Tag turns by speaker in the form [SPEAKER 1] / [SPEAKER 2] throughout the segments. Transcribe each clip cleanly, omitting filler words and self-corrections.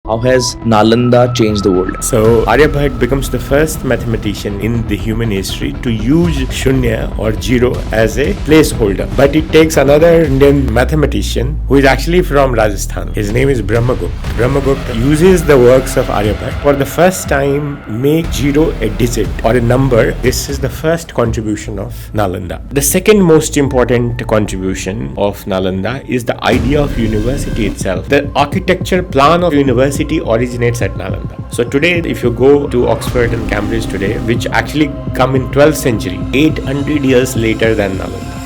[SPEAKER 1] How has Nalanda changed the world?
[SPEAKER 2] So Aryabhata becomes the first mathematician in the human history to use shunya or zero as a placeholder. But it takes another Indian mathematician who is actually from Rajasthan. His name is Brahmagupta. Brahmagupta uses the works of Aryabhata for the first time make zero a digit or a number. This is the first contribution of Nalanda. The second most important contribution of Nalanda is the idea of university itself. The architecture plan of university originates at Nalanda. So today, if you go to Oxford and Cambridge today, which actually come in 12th century, 800 years later than Nalanda.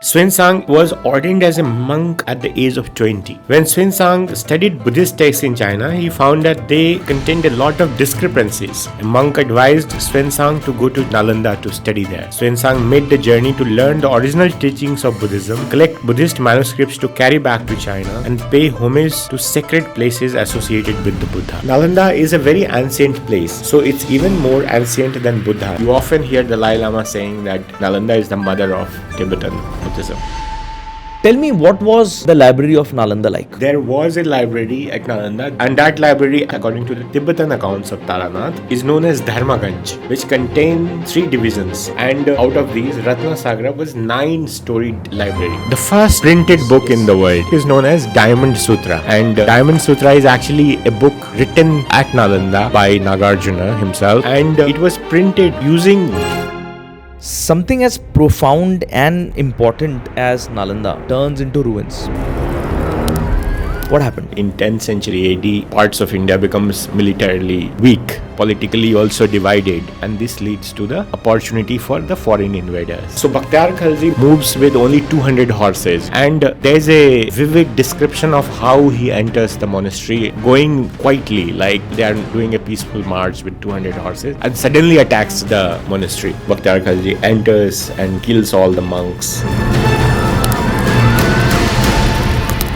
[SPEAKER 2] Xuanzang was ordained as a monk at the age of 20. When Xuanzang studied Buddhist texts in China, he found that they contained a lot of discrepancies. A monk advised Xuanzang to go to Nalanda to study there. Xuanzang made the journey to learn the original teachings of Buddhism, collect Buddhist manuscripts to carry back to China, and pay homage to sacred places associated with the Buddha. Nalanda is a very ancient place, so it's even more ancient than Buddha. You often hear the Dalai Lama saying that Nalanda is the mother of Tibetan Buddhism.
[SPEAKER 1] Tell me, what was the library of Nalanda like?
[SPEAKER 2] There was a library at Nalanda, and that library, according to the Tibetan accounts of Taranath, is known as Dharmaganj, which contained 3 divisions, and out of these, Ratnasagra was 9-storied library. The first printed book in the world is known as Diamond Sutra, and Diamond Sutra is actually a book written at Nalanda by Nagarjuna himself, and it was printed using
[SPEAKER 1] Something as profound and important as Nalanda turns into ruins. What happened?
[SPEAKER 2] In 10th century AD, parts of India becomes militarily weak, politically also divided, and this leads to the opportunity for the foreign invaders. So Bakhtiar Khalji moves with only 200 horses, and there's a vivid description of how he enters the monastery, going quietly, like they are doing a peaceful march with 200 horses, and suddenly attacks the monastery. Bakhtiar Khalji enters and kills all the monks.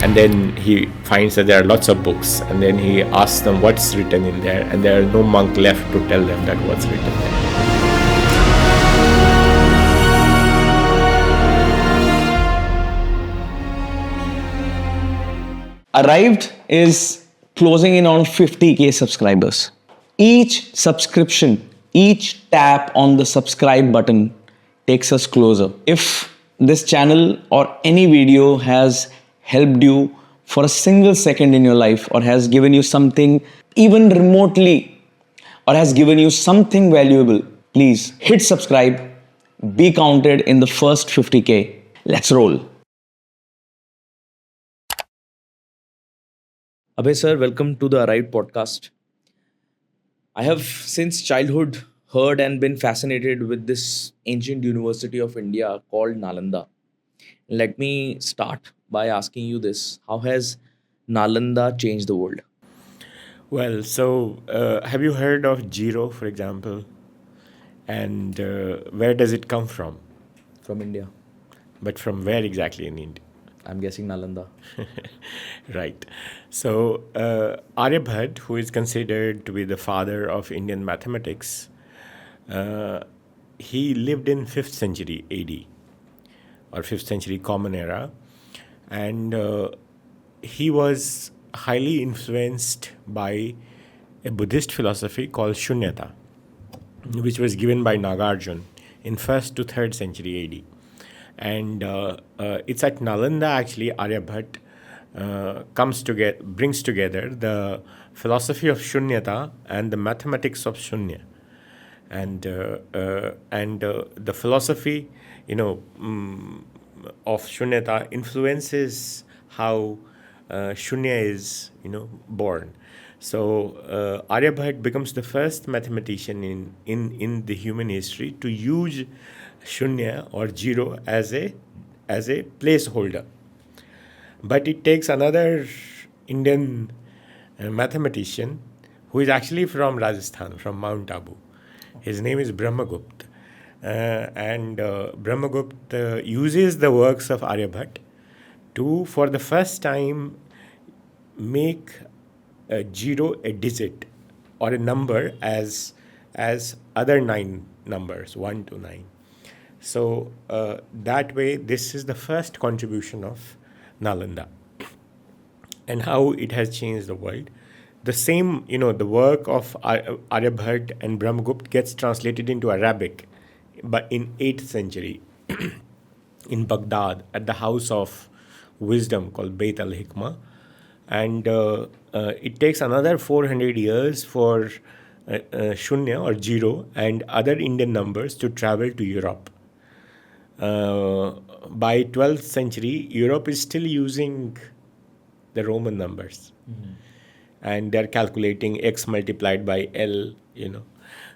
[SPEAKER 2] And then he finds that there are lots of books, and then he asks them what's written in there, and there are no monk left to tell them that what's written there.
[SPEAKER 3] Arrived is closing in on 50k subscribers. Each subscription, each tap on the subscribe button takes us closer. If this channel or any video has helped you for a single second in your life, or has given you something even remotely, or has given you something valuable, please hit subscribe, be counted in the first 50k. Let's roll.
[SPEAKER 1] Abhay sir, welcome to the Arrived podcast. I have since childhood heard and been fascinated with this ancient university of India called Nalanda. Let me start by asking you this. How has Nalanda changed the world?
[SPEAKER 2] Well, so have you heard of zero, for example? And where does it come from?
[SPEAKER 1] From India.
[SPEAKER 2] But from where exactly in India?
[SPEAKER 1] I'm guessing Nalanda.
[SPEAKER 2] Right. So Aryabhata, who is considered to be the father of Indian mathematics, he lived in 5th century AD, or 5th century Common Era, and he was highly influenced by a Buddhist philosophy called Shunyata, which was given by Nagarjuna in 1st to 3rd century AD. And it's at Nalanda actually Aryabhata brings together the philosophy of Shunyata and the mathematics of Shunya, and the philosophy, of Shunyata influences how Shunya is, born. So Aryabhata becomes the first mathematician in the human history to use Shunya or zero as a placeholder. But it takes another Indian mathematician who is actually from Rajasthan, from Mount Abu. His name is Brahmagupta. And Brahmagupta uses the works of Aryabhata to, for the first time, make a zero a digit or a number as other 9 numbers, 1 to 9. So that way, this is the first contribution of Nalanda. and how it has changed the world. The same, the work of Aryabhata and Brahmagupta gets translated into Arabic, but in 8th century in Baghdad at the house of wisdom called Beit al-Hikmah. And it takes another 400 years for Shunya or zero and other Indian numbers to travel to Europe. By 12th century, Europe is still using the Roman numbers. And they're calculating x multiplied by L,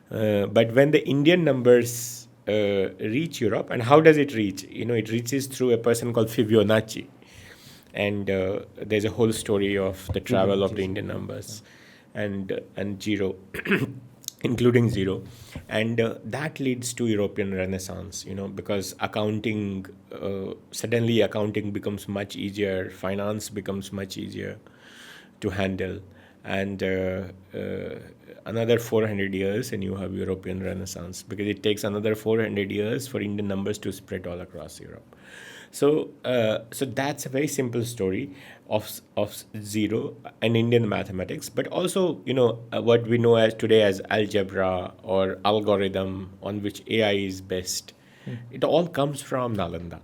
[SPEAKER 2] But when the Indian numbers reach Europe, and how does it reach? It reaches through a person called Fibonacci. And there's a whole story of the travel of the Indian numbers and zero, including zero. And that leads to European Renaissance, because accounting, suddenly accounting becomes much easier, finance becomes much easier to handle. And another 400 years and you have European Renaissance, because it takes another 400 years for Indian numbers to spread all across Europe. So that's a very simple story of zero and Indian mathematics, but also what we know as today as algebra or algorithm on which AI is based. It all comes from Nalanda,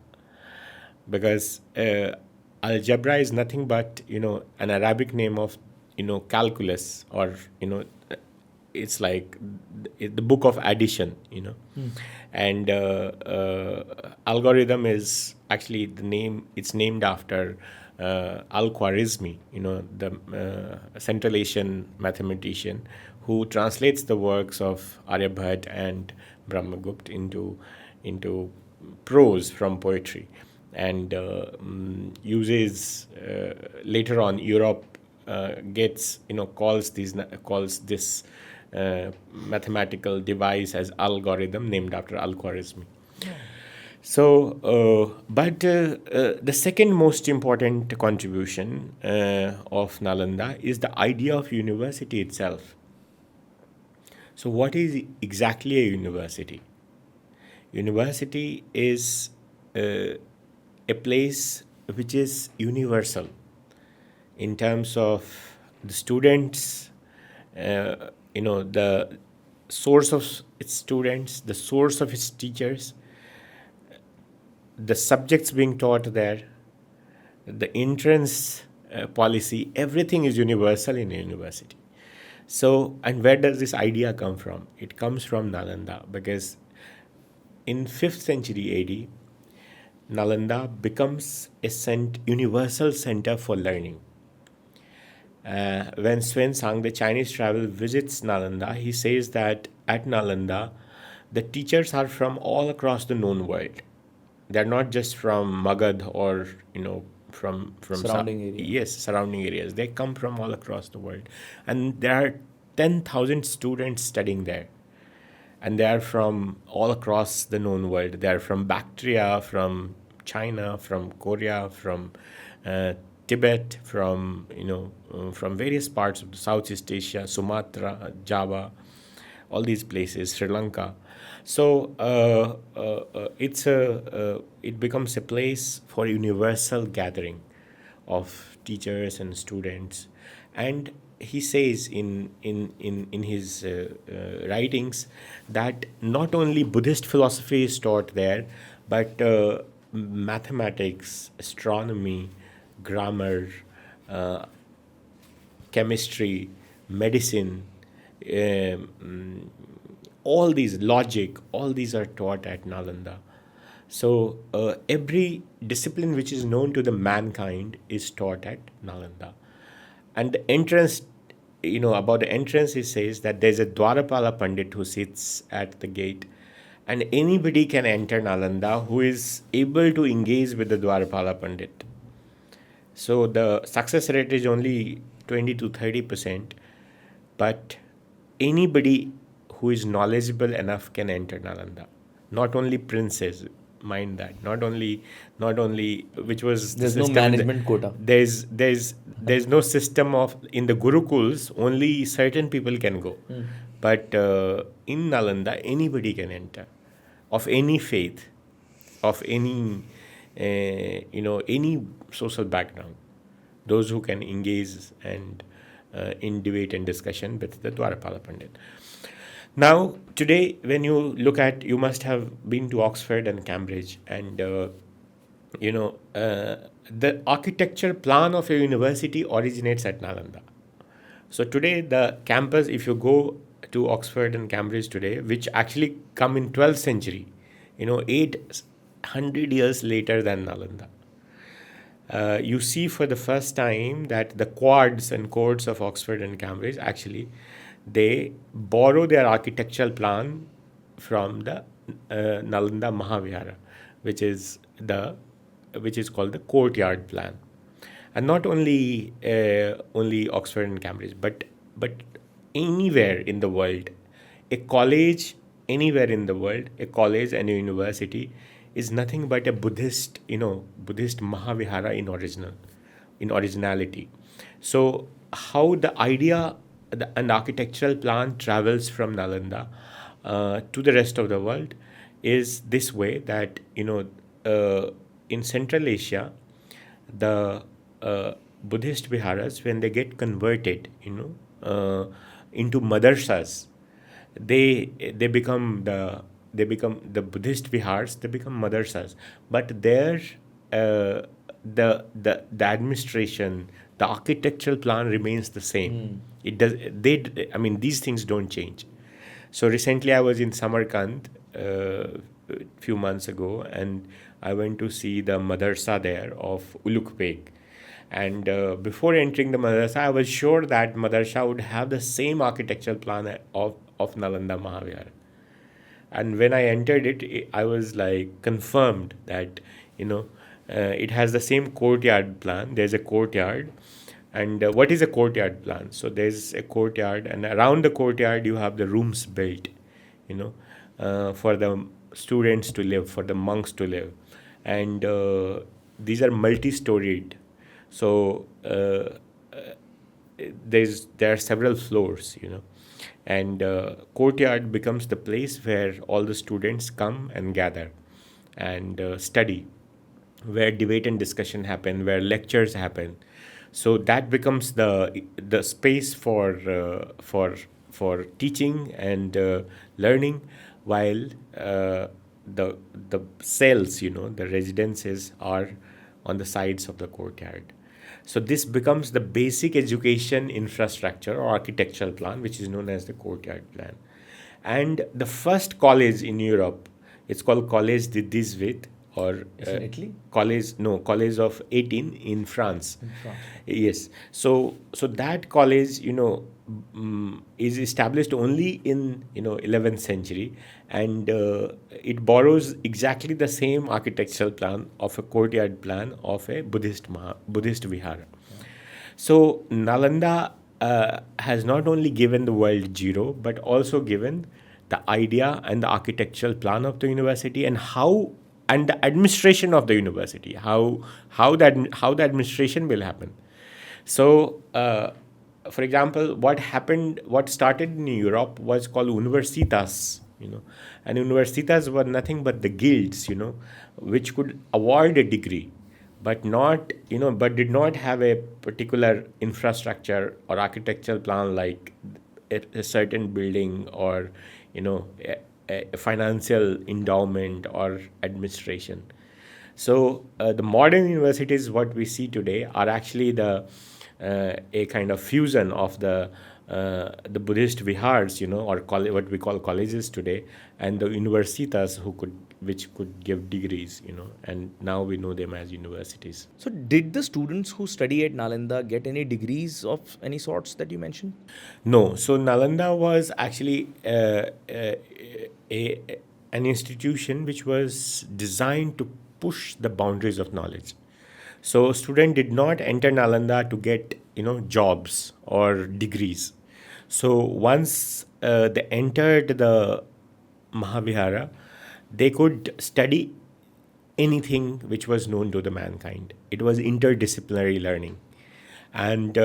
[SPEAKER 2] because algebra is nothing but an Arabic name of calculus, or it's like the book of addition, and algorithm is actually the name. It's named after Al-Khwarizmi, the Central Asian mathematician who translates the works of Aryabhata and Brahmagupta into prose from poetry, and uses later on Europe gets calls this mathematical device as algorithm, named after Al-Khwarizmi. So, but the second most important contribution of Nalanda is the idea of university itself. So, what is exactly a university? University is a place which is universal in terms of the students, the source of its students, the source of its teachers, the subjects being taught there, the entrance policy, everything is universal in a university. So, and where does this idea come from? It comes from Nalanda, because in 5th century AD, Nalanda becomes a universal center for learning. When Xuanzang, the Chinese traveler, visits Nalanda, he says that at Nalanda, the teachers are from all across the known world. They're not just from Magad or from
[SPEAKER 1] Surrounding areas.
[SPEAKER 2] Yes, surrounding areas. They come from all across the world, and there are 10,000 students studying there, and they are from all across the known world. They are from Bactria, from China, from Korea, from Tibet, from from various parts of Southeast Asia, Sumatra, Java, all these places, Sri Lanka. So it becomes a place for universal gathering of teachers and students. And he says in his writings that not only Buddhist philosophy is taught there, but mathematics, astronomy, grammar, chemistry, medicine, all these, logic, all these are taught at Nalanda. So every discipline which is known to the mankind is taught at Nalanda. And the entrance, about the entrance, he says that there's a Dwarapala Pandit who sits at the gate, and anybody can enter Nalanda who is able to engage with the Dwarapala Pandit. So the success rate is only 20 to 30%, but anybody who is knowledgeable enough can enter Nalanda. Not only princes, mind that. Not only, which was
[SPEAKER 1] There's no management quota.
[SPEAKER 2] There's no system of, in the Gurukuls, only certain people can go. But in Nalanda, anybody can enter, of any faith, of any, any social background. those who can engage and in debate and discussion with the Dwarapala Pandit. Now, today, when you look at, you must have been to Oxford and Cambridge, and the architecture plan of a university originates at Nalanda. So today, the campus, if you go to Oxford and Cambridge today, which actually come in 12th century, 800 years later than Nalanda, you see for the first time that the quads and courts of Oxford and Cambridge actually they borrow their architectural plan from the Nalanda Mahavihara, which is called the courtyard plan, and not only Oxford and Cambridge, but anywhere in the world, a college anywhere in the world, a college and a university is nothing but a Buddhist Mahavihara in originality. So how the idea and architectural plan travels from Nalanda to the rest of the world is this way, that in Central Asia, the Buddhist viharas, when they get converted into madrasas, they become the Buddhist vihars, they become madrasas, but their the administration, the architectural plan remains the same. It does. I mean, these things don't change. So recently, I was in Samarkand a few months ago, and I went to see the madrasa there of Ulugh Beg. And before entering the madrasa, I was sure that madrasa would have the same architectural plan of Nalanda Mahavihara. And when I entered it, I was like confirmed that it has the same courtyard plan. There's a courtyard. And what is a courtyard plan? So there's a courtyard, and around the courtyard you have the rooms built, for the students to live, for the monks to live, and these are multi-storied. So there are several floors, and courtyard becomes the place where all the students come and gather and study, where debate and discussion happen, where lectures happen. So that becomes the space for teaching and learning, while the cells, the residences are on the sides of the courtyard. So this becomes the basic education infrastructure or architectural plan, which is known as the courtyard plan. And the first college in Europe, it's called Collège de 18, or
[SPEAKER 1] in Italy?
[SPEAKER 2] College of 18 in France. Yes. So that college, is established only in 11th century, and it borrows exactly the same architectural plan of a courtyard plan of a Buddhist vihara. So Nalanda has not only given the world Jiro, but also given the idea and the architectural plan of the university, and the administration of the university, how the administration will happen. So, for example, what started in Europe was called universitas, and universitas were nothing but the guilds, which could award a degree, but did not have a particular infrastructure or architectural plan like a certain building or a financial endowment or administration. So the modern universities, what we see today, are actually a kind of fusion of the Buddhist vihars, or what we call colleges today, and the universitas which could give degrees, and now we know them as universities.
[SPEAKER 1] So, did the students who study at Nalanda get any degrees of any sorts that you mentioned?
[SPEAKER 2] No. So Nalanda was actually an institution which was designed to push the boundaries of knowledge. So student did not enter Nalanda to get jobs or degrees. So once they entered the Mahavihara, they could study anything which was known to the mankind. It was interdisciplinary learning, and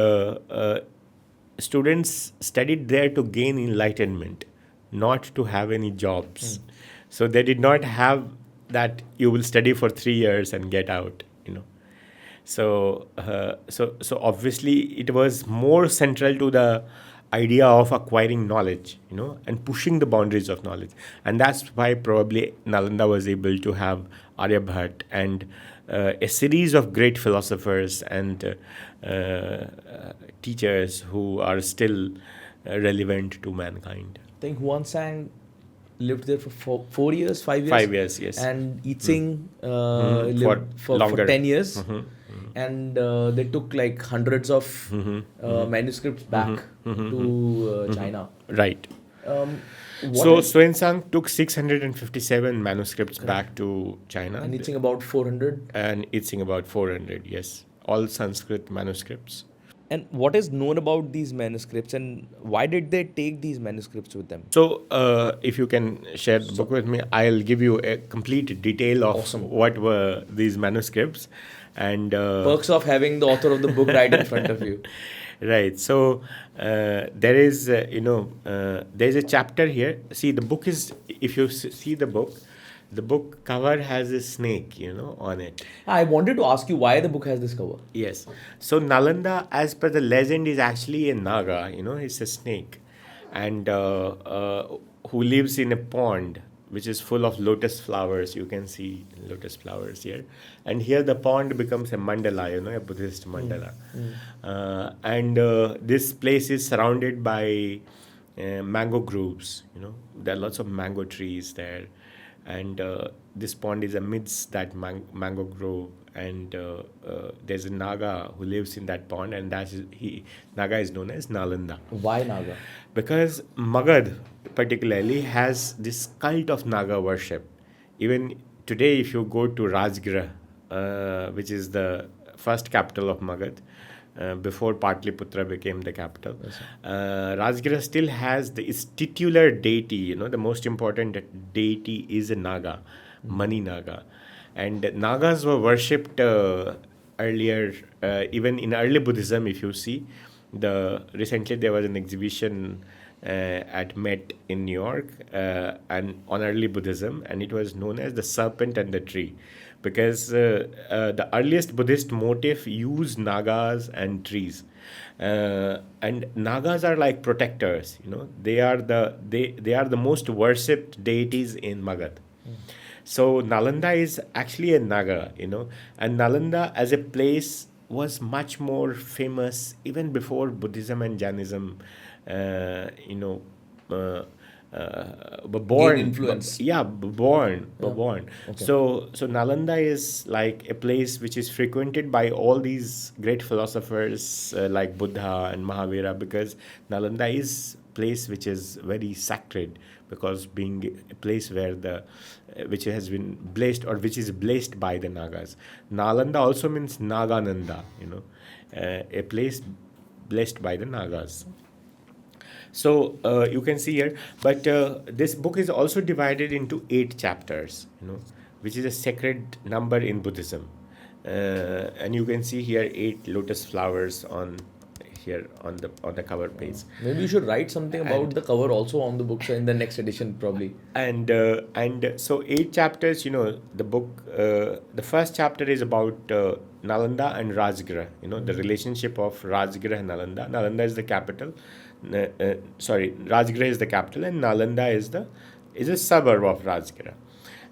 [SPEAKER 2] students studied there to gain enlightenment, not to have any jobs. So they did not have that you will study for 3 years and get out. So obviously it was more central to the idea of acquiring knowledge, and pushing the boundaries of knowledge, and that's why probably Nalanda was able to have Aryabhata and a series of great philosophers and teachers who are still relevant to mankind.
[SPEAKER 1] I think Xuanzang lived there for 4 years, 5 years.
[SPEAKER 2] 5 years, yes.
[SPEAKER 1] And Yitsing lived
[SPEAKER 2] For
[SPEAKER 1] for
[SPEAKER 2] longer.
[SPEAKER 1] 10 years. And they took like hundreds of manuscripts back to China.
[SPEAKER 2] Right.
[SPEAKER 1] What
[SPEAKER 2] So
[SPEAKER 1] is-
[SPEAKER 2] Xuanzang took 657 manuscripts back to China,
[SPEAKER 1] and Yitsing about 400.
[SPEAKER 2] and it's in about 400, yes, all Sanskrit manuscripts.
[SPEAKER 1] And what is known about these manuscripts, and why did they take these manuscripts with them?
[SPEAKER 2] So, if you can share the book with me, I'll give you a complete detail of what were these manuscripts. And
[SPEAKER 1] Perks of having the author of the book right in front of you.
[SPEAKER 2] right. So, there is, there's a chapter here. See, the book is, if you see the book cover has a snake, on it.
[SPEAKER 1] I wanted to ask you why the book has this cover.
[SPEAKER 2] Yes. So Nalanda, as per the legend, is actually a naga. It's a snake, and who lives in a pond which is full of lotus flowers. You can see lotus flowers here, and here the pond becomes a mandala. A Buddhist mandala, and this place is surrounded by mango groves. There are lots of mango trees there. And this pond is amidst that mango grove, and there's a Naga who lives in that pond, and Naga is known as Nalanda.
[SPEAKER 1] Why Naga?
[SPEAKER 2] Because Magad particularly has this cult of Naga worship. Even today, if you go to Rajgriha, which is the first capital of Magad, before Patliputra became the capital, Rajgriha still has its titular deity. The most important deity is a Naga, Mani Naga, and Nagas were worshipped earlier, even in early Buddhism. If you see, recently there was an exhibition at Met in New York, and on early Buddhism, and it was known as the serpent and the tree, because the earliest Buddhist motif used nagas and trees, and nagas are like protectors. They are the most worshipped deities in Magad. So Nalanda is actually a naga, and Nalanda as a place was much more famous even before Buddhism and Jainism, were born.
[SPEAKER 1] Gain influence.
[SPEAKER 2] Were born.
[SPEAKER 1] Okay.
[SPEAKER 2] So Nalanda is like a place which is frequented by all these great philosophers like Buddha and Mahavira, because Nalanda is place which is very sacred, because being a place where which has been blessed, or which is blessed by the Nagas. Nalanda also means Nagananda, a place blessed by the Nagas. So you can see here, but this book is also divided into 8 chapters, which is a sacred number in Buddhism, and you can see here 8 lotus flowers on the cover page.
[SPEAKER 1] Maybe you should write something about the cover also on the book, so in the next edition probably.
[SPEAKER 2] And so 8 chapters. The book. The first chapter is about Nalanda and Rajgriha. The relationship of Rajgriha and Nalanda. Nalanda is the capital. Rajgriha is the capital, and Nalanda is a suburb of Rajgriha,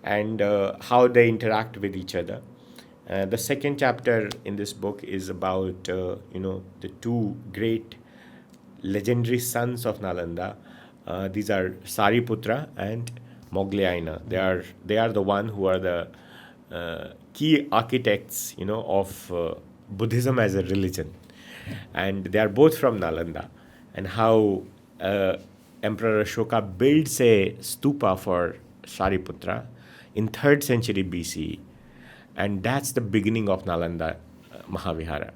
[SPEAKER 2] and how they interact with each other. The second chapter in this book is about the 2 great legendary sons of Nalanda. These are Sariputra and Mogglayana. They are the one who are the key architects, of Buddhism as a religion, and they are both from Nalanda. And how Emperor Ashoka builds a stupa for Sariputra in 3rd century BCE, and that's the beginning of Nalanda Mahavihara.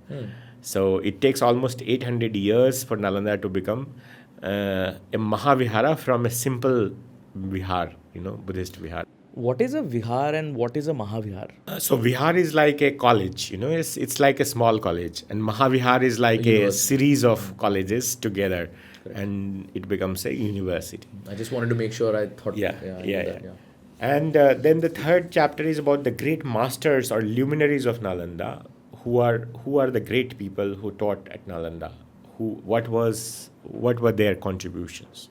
[SPEAKER 2] So it takes almost 800 years for Nalanda to become a Mahavihara from a simple vihar, Buddhist vihar.
[SPEAKER 1] What is a vihar and what is a mahavihar?
[SPEAKER 2] So vihar is like a college, it's like a small college, and mahavihar is like a series of colleges together, and it becomes a university.
[SPEAKER 1] I just wanted to make sure. I thought.
[SPEAKER 2] Yeah.
[SPEAKER 1] I knew that.
[SPEAKER 2] And then the 3rd chapter is about the great masters or luminaries of Nalanda, who are the great people who taught at Nalanda, what were their contributions,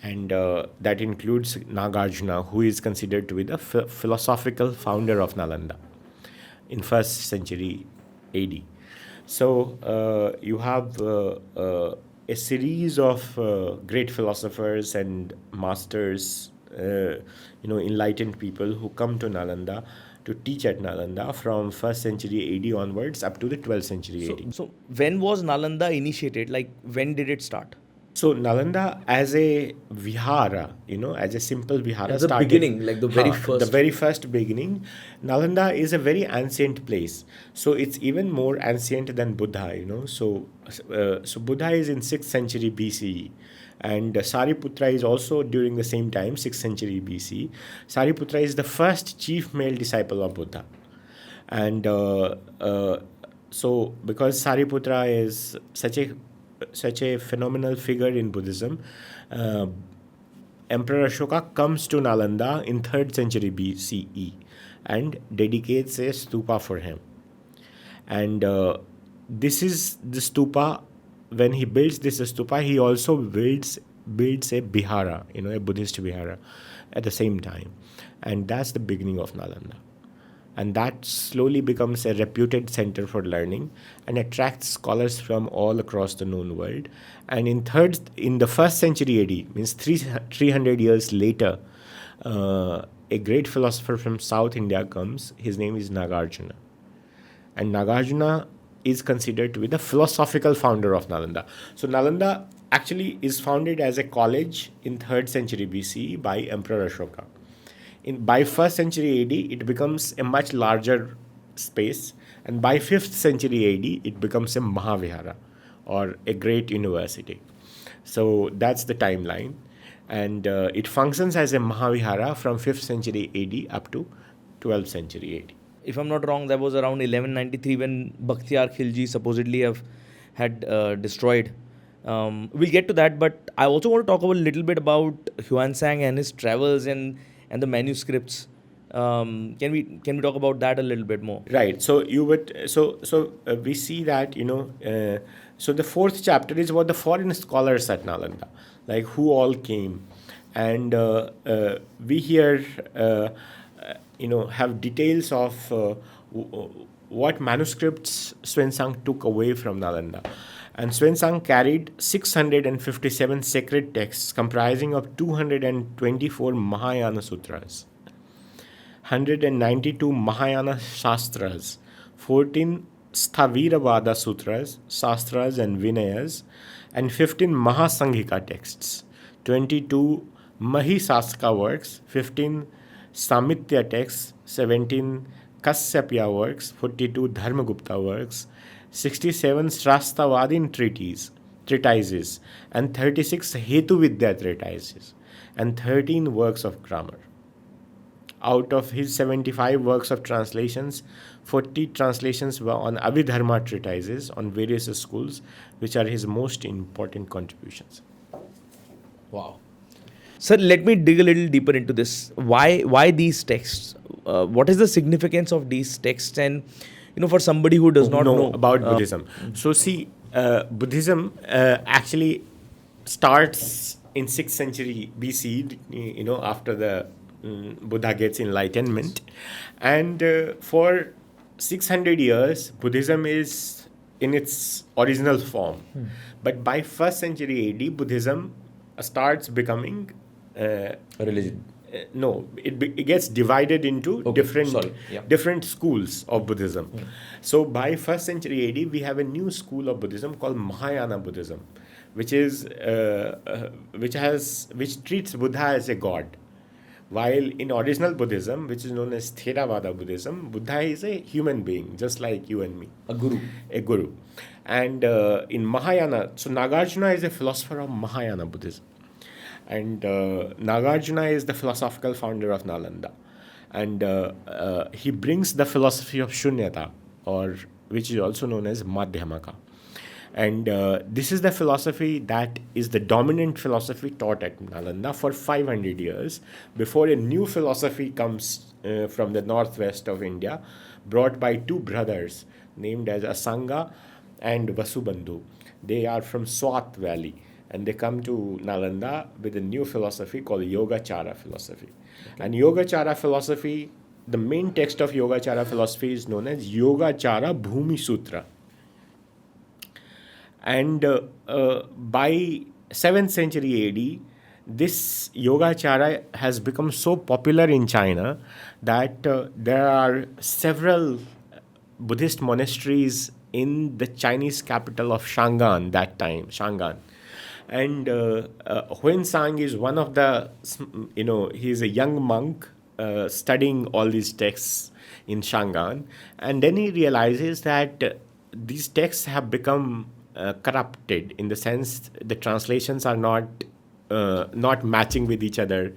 [SPEAKER 2] and that includes Nagarjuna, who is considered to be the philosophical founder of Nalanda in first century AD. So you have a series of great philosophers and masters, enlightened people who come to Nalanda to teach at Nalanda from first century AD onwards up to the 12th century AD.
[SPEAKER 1] So when was Nalanda initiated? Like when did it start?
[SPEAKER 2] So Nalanda as a vihara, as a simple vihara,
[SPEAKER 1] As the
[SPEAKER 2] started,
[SPEAKER 1] beginning, like the very
[SPEAKER 2] the
[SPEAKER 1] first.
[SPEAKER 2] very first beginning. Nalanda is a very ancient place, so it's even more ancient than Buddha. So Buddha is in 6th century BCE, and Sariputra is also during the same time, 6th century BC. Sariputra is the first chief male disciple of Buddha, and so because Sariputra is such a phenomenal figure in Buddhism, Emperor Ashoka comes to Nalanda in 3rd century BCE and dedicates a stupa for him. And this is the stupa. When he builds this stupa, he also builds a bihara, a Buddhist vihara at the same time. And that's the beginning of Nalanda. And that slowly becomes a reputed center for learning and attracts scholars from all across the known world. And in the 1st century AD, means 300 years later, a great philosopher from South India comes. His name is Nagarjuna. And Nagarjuna is considered to be the philosophical founder of Nalanda. So Nalanda actually is founded as a college in 3rd century BCE by Emperor Ashoka. By 1st century AD, it becomes a much larger space, and by 5th century AD, it becomes a Mahavihara, or a great university. So that's the timeline, and it functions as a Mahavihara from 5th century AD up to 12th century AD.
[SPEAKER 1] If I'm not wrong, that was around 1193 when Bakhtiyar Khilji supposedly had destroyed. We'll get to that, but I also want to talk a little bit about Xuanzang and his travels and the manuscripts. Can we talk about that a little bit more?
[SPEAKER 2] Right. So we see that so the 4th chapter is about the foreign scholars at Nalanda, like who all came, and we here have details of what manuscripts Xuanzang took away from Nalanda. And Xuanzang carried 657 sacred texts comprising of 224 Mahayana Sutras, 192 Mahayana Shastras, 14 Sthaviravada Sutras, Shastras and Vinayas, and 15 Mahasanghika texts, 22 Mahisasaka works, 15 Samitya texts, 17 Kasyapya works, 42 Dharmagupta works, 67 Shrastavadin treatises, and 36 Hetu Vidya treatises, and 13 works of grammar. Out of his 75 works of translations, 40 translations were on Abhidharma treatises on various schools, which are his most important contributions.
[SPEAKER 1] Wow. Sir, let me dig a little deeper into this. Why these texts? What is the significance of these texts? And for somebody who does not know
[SPEAKER 2] about Buddhism. So see, Buddhism actually starts in 6th century BC, after the Buddha gets enlightenment. And for 600 years, Buddhism is in its original form. But by 1st century AD, Buddhism starts becoming
[SPEAKER 1] a religion.
[SPEAKER 2] No, it gets divided into different schools of Buddhism. So by 1st century AD, we have a new school of Buddhism called Mahayana Buddhism, which treats Buddha as a god. While in original Buddhism, which is known as Theravada Buddhism, Buddha is a human being, just like you and me.
[SPEAKER 1] A guru.
[SPEAKER 2] And in Mahayana, so Nagarjuna is a philosopher of Mahayana Buddhism. And Nagarjuna is the philosophical founder of Nalanda. And he brings the philosophy of Shunyata, which is also known as Madhyamaka. And this is the philosophy that is the dominant philosophy taught at Nalanda for 500 years before a new philosophy comes from the northwest of India, brought by two brothers named as Asanga and Vasubandhu. They are from Swat Valley, and they come to Nalanda with a new philosophy called Yogacara philosophy. And Yogacara philosophy, the main text of Yogacara philosophy is known as Yogacara Bhumi Sutra. And by 7th century AD, this Yogacara has become so popular in China that there are several Buddhist monasteries in the Chinese capital of Shangan that time, Shangan. And Xuanzang is one of the, he's a young monk studying all these texts in Shangan. And then he realizes that these texts have become corrupted, in the sense the translations are not matching with each other,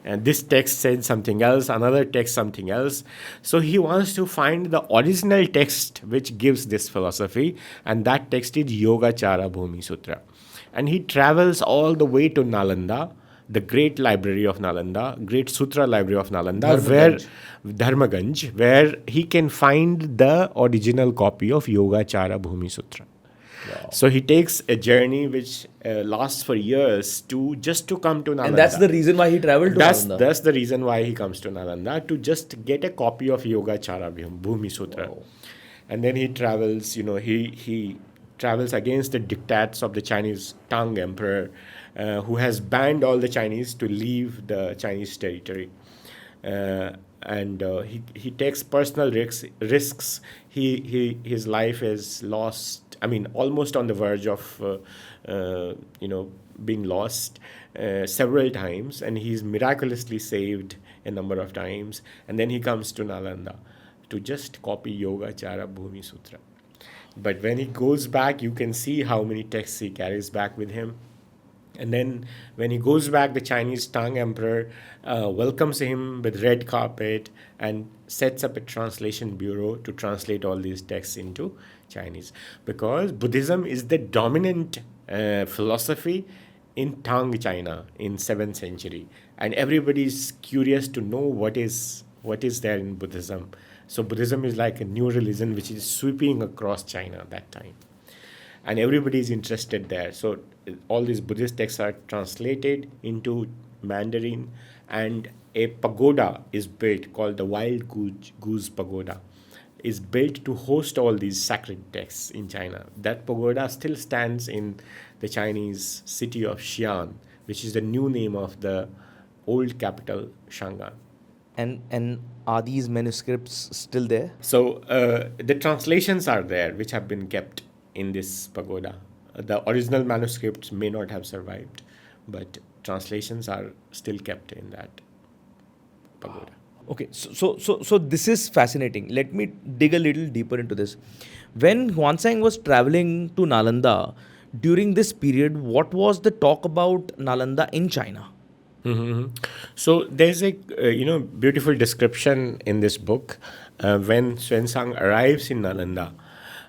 [SPEAKER 2] and this text said something else, another text something else. So he wants to find the original text which gives this philosophy, and that text is Yogacara Bhumi Sutra. And he travels all the way to Nalanda, the great library of Nalanda, great Sutra library of Nalanda, Dharmaganj, where he can find the original copy of Yogacara Bhumi Sutra. Wow. So he takes a journey which lasts for years just to come to Nalanda.
[SPEAKER 1] And that's the reason why he traveled to Nalanda.
[SPEAKER 2] That's the reason why he comes to Nalanda, to just get a copy of Yogacara Bhumi Sutra. Wow. And then he travels, he travels against the diktats of the Chinese Tang emperor, who has banned all the Chinese to leave the Chinese territory. And he takes personal risks. His life is lost. I mean, almost on the verge of being lost several times, and he's miraculously saved a number of times. And then he comes to Nalanda to just copy Yogacara Bhumi Sutra. But when he goes back, you can see how many texts he carries back with him. And then when he goes back, the Chinese Tang emperor welcomes him with red carpet and sets up a translation bureau to translate all these texts into Chinese. Because Buddhism is the dominant philosophy in Tang China in 7th century. And everybody is curious to know what is there in Buddhism. So Buddhism is like a new religion which is sweeping across China at that time. And everybody is interested there. So all these Buddhist texts are translated into Mandarin, and a pagoda is built called the Wild Goose Pagoda, is built to host all these sacred texts in China. That pagoda still stands in the Chinese city of Xi'an, which is the new name of the old capital, Shangan.
[SPEAKER 1] And are these manuscripts still there?
[SPEAKER 2] So the translations are there, which have been kept in this pagoda. The original manuscripts may not have survived, but translations are still kept in that pagoda.
[SPEAKER 1] Okay, so this is fascinating. Let me dig a little deeper into this. When Xuanzang was traveling to Nalanda, during this period, what was the talk about Nalanda in China?
[SPEAKER 2] Mm-hmm. So there's a beautiful description in this book when Xuanzang arrives in Nalanda.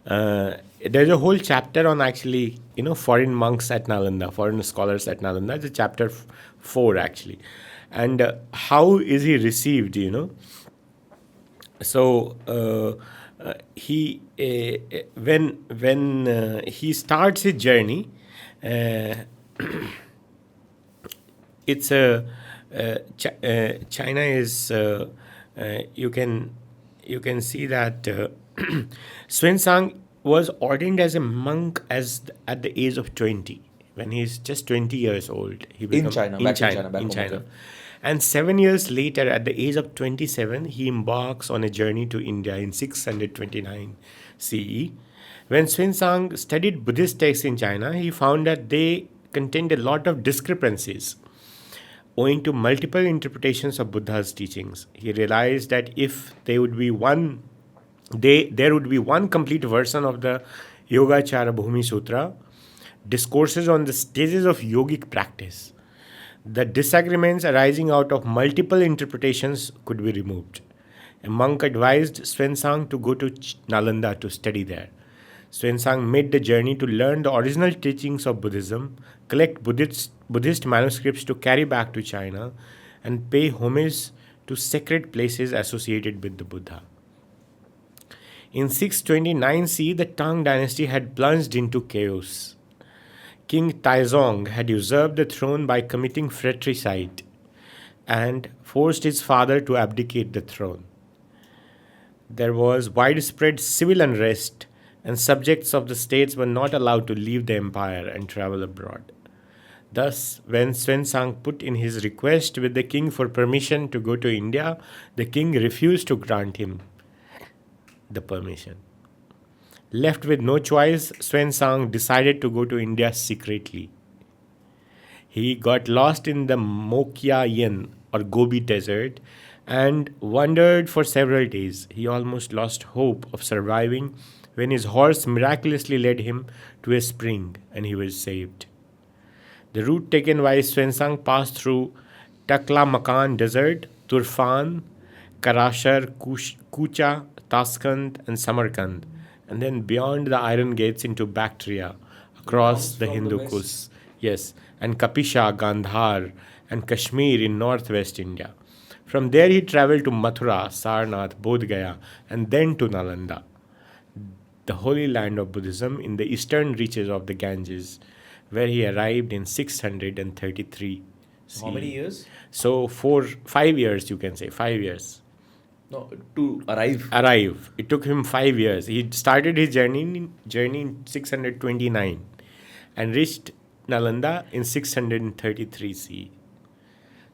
[SPEAKER 2] There's a whole chapter on actually foreign monks at Nalanda, foreign scholars at Nalanda. It's chapter 4 actually, and how is he received? So he when he starts his journey. It's China is you can see that Xuanzang was ordained as a monk at the age of 20. When he's just 20 years old,
[SPEAKER 1] in China.
[SPEAKER 2] And 7 years later, at the age of 27, he embarks on a journey to India in 629 CE. When Xuanzang studied Buddhist texts in China, he found that they contained a lot of discrepancies owing to multiple interpretations of Buddha's teachings. He realized that if there would be one complete version of the Yogacara Bhumi Sutra, discourses on the stages of yogic practice, the disagreements arising out of multiple interpretations could be removed. A monk advised Xuanzang to go to Nalanda to study there. Xuanzang made the journey to learn the original teachings of Buddhism, collect Buddhist manuscripts to carry back to China, and pay homage to sacred places associated with the Buddha. In 629 CE, the Tang dynasty had plunged into chaos. King Taizong had usurped the throne by committing fratricide and forced his father to abdicate the throne. There was widespread civil unrest, and subjects of the states were not allowed to leave the empire and travel abroad. Thus, when Xuanzang put in his request with the king for permission to go to India, the king refused to grant him the permission. Left with no choice, Xuanzang decided to go to India secretly. He got lost in the Mokya Yen or Gobi Desert and wandered for several days. He almost lost hope of surviving when his horse miraculously led him to a spring and he was saved. The route taken by Xuanzang passed through Taklamakan Desert, Turfan, Karashar, Kucha, Taskent, and Samarkand, and then beyond the Iron Gates into Bactria, across the Hindu Kush, yes, and Kapisha, Gandhar, and Kashmir in northwest India. From there he travelled to Mathura, Sarnath, Bodh Gaya, and then to Nalanda, the holy land of Buddhism in the eastern reaches of the Ganges, where he arrived in 633 CE.
[SPEAKER 1] How many years?
[SPEAKER 2] So 5 years, you can say, 5 years.
[SPEAKER 1] No, to arrive.
[SPEAKER 2] It took him 5 years. He started his journey in 629 and reached Nalanda in 633 CE.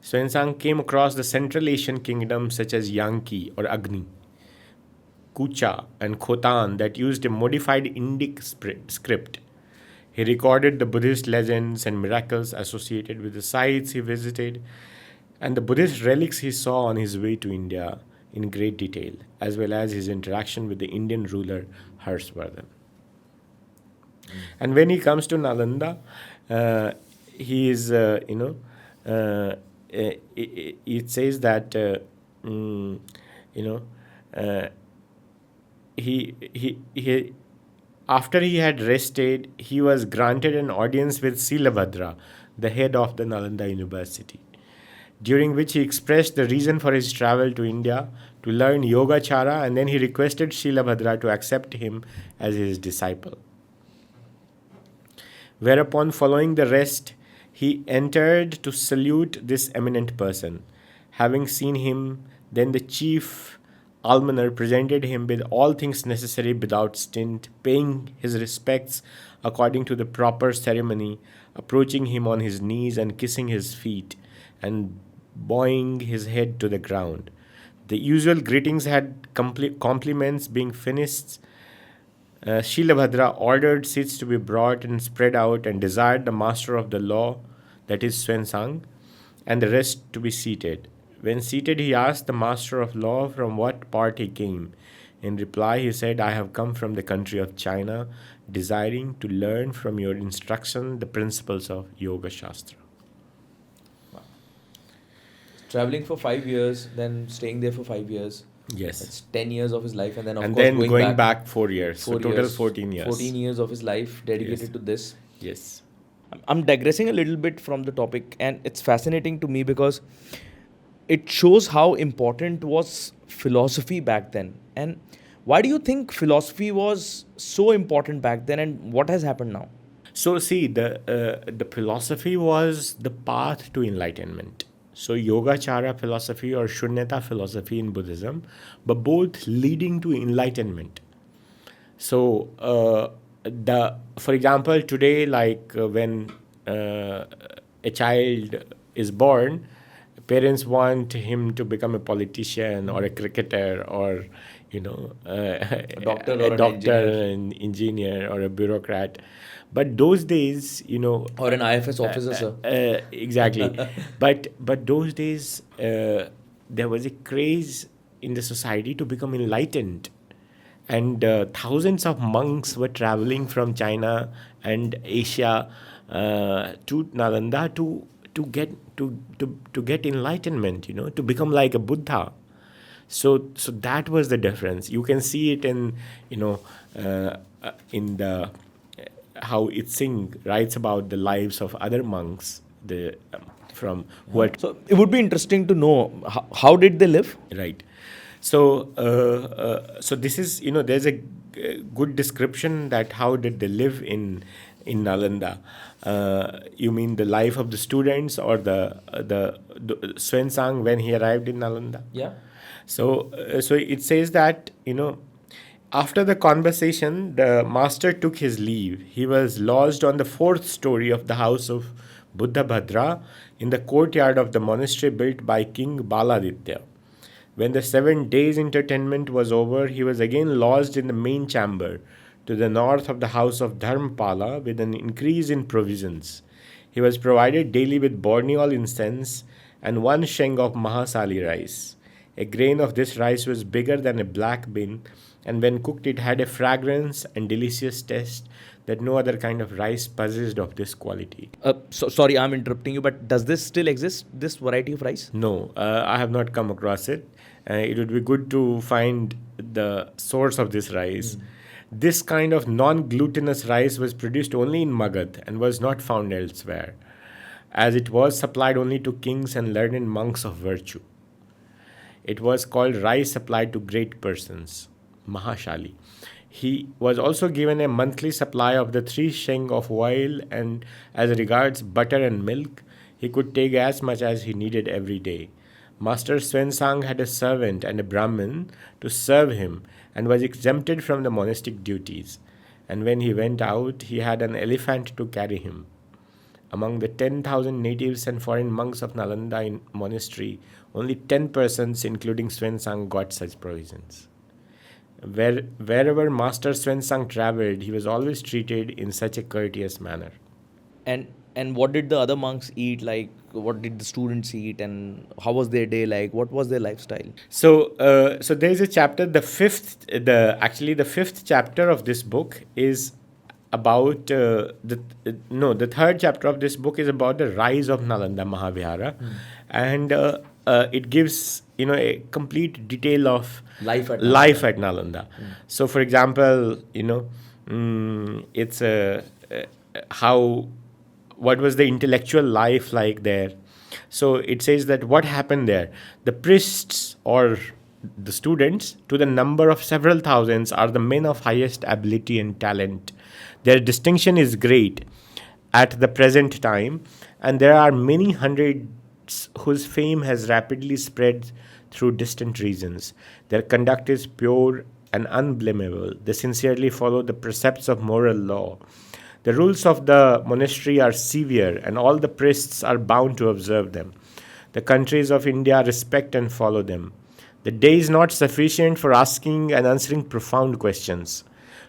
[SPEAKER 2] Xuanzang came across the Central Asian kingdoms such as Yanqi or Agni, Kucha, and Khotan that used a modified Indic script. He recorded the Buddhist legends and miracles associated with the sites he visited and the Buddhist relics he saw on his way to India in great detail, as well as his interaction with the Indian ruler Harshvardhan. And when he comes to Nalanda, he is, it says that, he after he had rested, he was granted an audience with Silabhadra, the head of the Nalanda University, during which he expressed the reason for his travel to India to learn Yogacara, and then he requested Silabhadra to accept him as his disciple. Whereupon, following the rest, he entered to salute this eminent person. Having seen him, then the chief almoner presented him with all things necessary without stint, paying his respects according to the proper ceremony, approaching him on his knees and kissing his feet, and bowing his head to the ground. The usual greetings had compliments being finished. Shilabhadra ordered seats to be brought and spread out and desired the master of the law, that is Xuanzang, and the rest to be seated. When seated, he asked the master of law from what part he came. In reply, he said, I have come from the country of China, desiring to learn from your instruction the principles of Yoga Shastra.
[SPEAKER 1] Traveling for 5 years, then staying there for 5 years.
[SPEAKER 2] Yes.
[SPEAKER 1] That's 10 years of his life, and then of
[SPEAKER 2] And
[SPEAKER 1] course
[SPEAKER 2] then going back 4 years. So
[SPEAKER 1] 4
[SPEAKER 2] total
[SPEAKER 1] years,
[SPEAKER 2] 14 years.
[SPEAKER 1] 14 years of his life dedicated
[SPEAKER 2] Yes.
[SPEAKER 1] to this.
[SPEAKER 2] Yes.
[SPEAKER 1] I'm digressing a little bit from the topic, and it's fascinating to me because it shows how important was philosophy back then. And why do you think philosophy was so important back then, and what has happened now?
[SPEAKER 2] So see, the philosophy was the path to enlightenment. So Yogacara philosophy or Shunyata philosophy in Buddhism, but both leading to enlightenment. So for example, today, like when a child is born, parents want him to become a politician or a cricketer or a
[SPEAKER 1] doctor or an
[SPEAKER 2] an engineer or a bureaucrat. But those days,
[SPEAKER 1] Or an IFS officer, sir.
[SPEAKER 2] exactly. but those days, there was a craze in the society to become enlightened, and thousands of monks were traveling from China and Asia to Nalanda to get enlightenment, to become like a Buddha. So that was the difference. You can see it in, in the how Singh writes about the lives of other monks, from who are
[SPEAKER 1] So it would be interesting to know how did they live?
[SPEAKER 2] right. So this is, there's a good description that how did they live in Nalanda. You mean the life of the students, or the Xuanzang when he arrived in Nalanda?
[SPEAKER 1] Yeah.
[SPEAKER 2] So it says that, after the conversation, the master took his leave. He was lodged on the fourth story of the house of Buddha Bhadra in the courtyard of the monastery built by King Baladitya. When the 7 days' entertainment was over, he was again lodged in the main chamber to the north of the house of Dharmapala with an increase in provisions. He was provided daily with Borneol incense and 1 sheng of Mahasali rice. A grain of this rice was bigger than a black bean, and when cooked, it had a fragrance and delicious taste that no other kind of rice possessed of this quality.
[SPEAKER 1] So sorry, I'm interrupting you, but does this still exist? This variety of rice?
[SPEAKER 2] No, I have not come across it. It would be good to find the source of this rice. This kind of non-glutinous rice was produced only in Magad and was not found elsewhere, as it was supplied only to kings and learned monks of virtue. It was called rice supplied to great persons, Mahashali. He was also given a monthly supply of the 3 sheng of oil, and as regards butter and milk, he could take as much as he needed every day. Master Xuanzang had a servant and a Brahmin to serve him and was exempted from the monastic duties. And when he went out, he had an elephant to carry him. Among the 10,000 natives and foreign monks of Nalanda monastery, only 10 persons, including Xuanzang, got such provisions. Wherever Master Xuanzang traveled, he was always treated in such a courteous manner.
[SPEAKER 1] And what did the other monks eat? Like, what did the students eat, and how was their day like? What was their lifestyle?
[SPEAKER 2] So there is a chapter. The fifth chapter of this book is about the third chapter of this book is about the rise of Nalanda Mahavihara, and it gives a complete detail of
[SPEAKER 1] Life at
[SPEAKER 2] Nalanda. So, for example, it's what was the intellectual life like there. So it says that what happened there. The priests, or the students, to the number of several thousands, are the men of highest ability and talent. Their distinction is great at the present time, and there are many hundreds whose fame has rapidly spread through distant regions. Their conduct is pure and unblameable. They sincerely follow the precepts of moral law. The rules of the monastery are severe, and all the priests are bound to observe them. The countries of India respect and follow them. The day is not sufficient for asking and answering profound questions.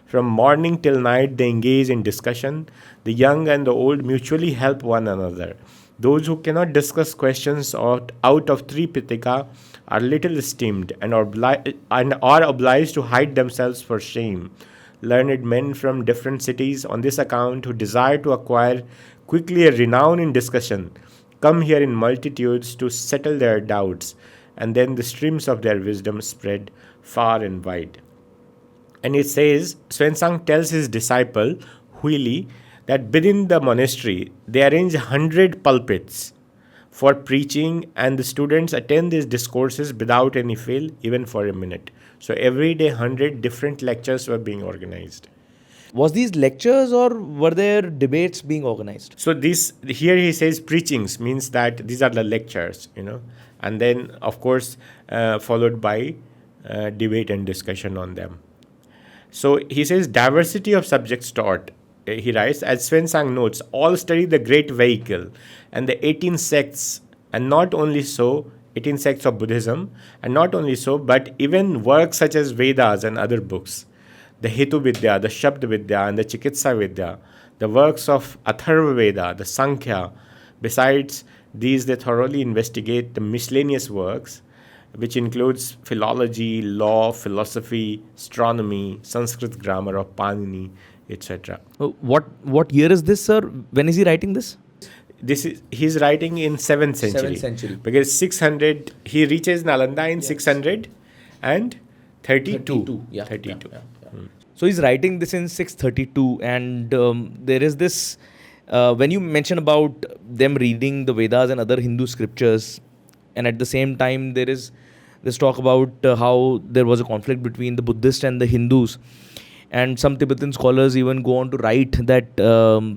[SPEAKER 2] From morning till night, they engage in discussion. The young and the old mutually help one another. Those who cannot discuss questions out of 3 Pitika are little esteemed and are obliged to hide themselves for shame. Learned men from different cities on this account, who desire to acquire quickly a renown in discussion, come here in multitudes to settle their doubts, and then the streams of their wisdom spread far and wide. And it says, Xuanzang tells his disciple, Huili, that within the monastery, they arrange 100 pulpits for preaching, and the students attend these discourses without any fail, even for a minute. So every day, 100 different lectures were being organized.
[SPEAKER 1] Was these lectures, or were there debates being organized?
[SPEAKER 2] So here he says preachings, means that these are the lectures, and then, of course, followed by debate and discussion on them. So he says diversity of subjects taught. He writes, as Xuanzang notes, all study the great vehicle and the 18 sects, and not only so, 18 sects of Buddhism, and not only so, but even works such as Vedas and other books, the Hetu Vidya, the Shabd Vidya, and the Chikitsa Vidya, the works of Atharva Veda, the Sankhya. Besides these, they thoroughly investigate the miscellaneous works, which includes philology, law, philosophy, astronomy, Sanskrit grammar of Panini, etc.
[SPEAKER 1] What year is this, sir? When is he writing this?
[SPEAKER 2] He's writing in 7th century.
[SPEAKER 1] 7th century.
[SPEAKER 2] Because 600, he reaches Nalanda in 600, and 32.
[SPEAKER 1] 32, yeah.
[SPEAKER 2] 32.
[SPEAKER 1] Yeah, yeah. So he's writing this in 632, and there is this. When you mention about them reading the Vedas and other Hindu scriptures, and at the same time there is this talk about how there was a conflict between the Buddhists and the Hindus, and some Tibetan scholars even go on to write that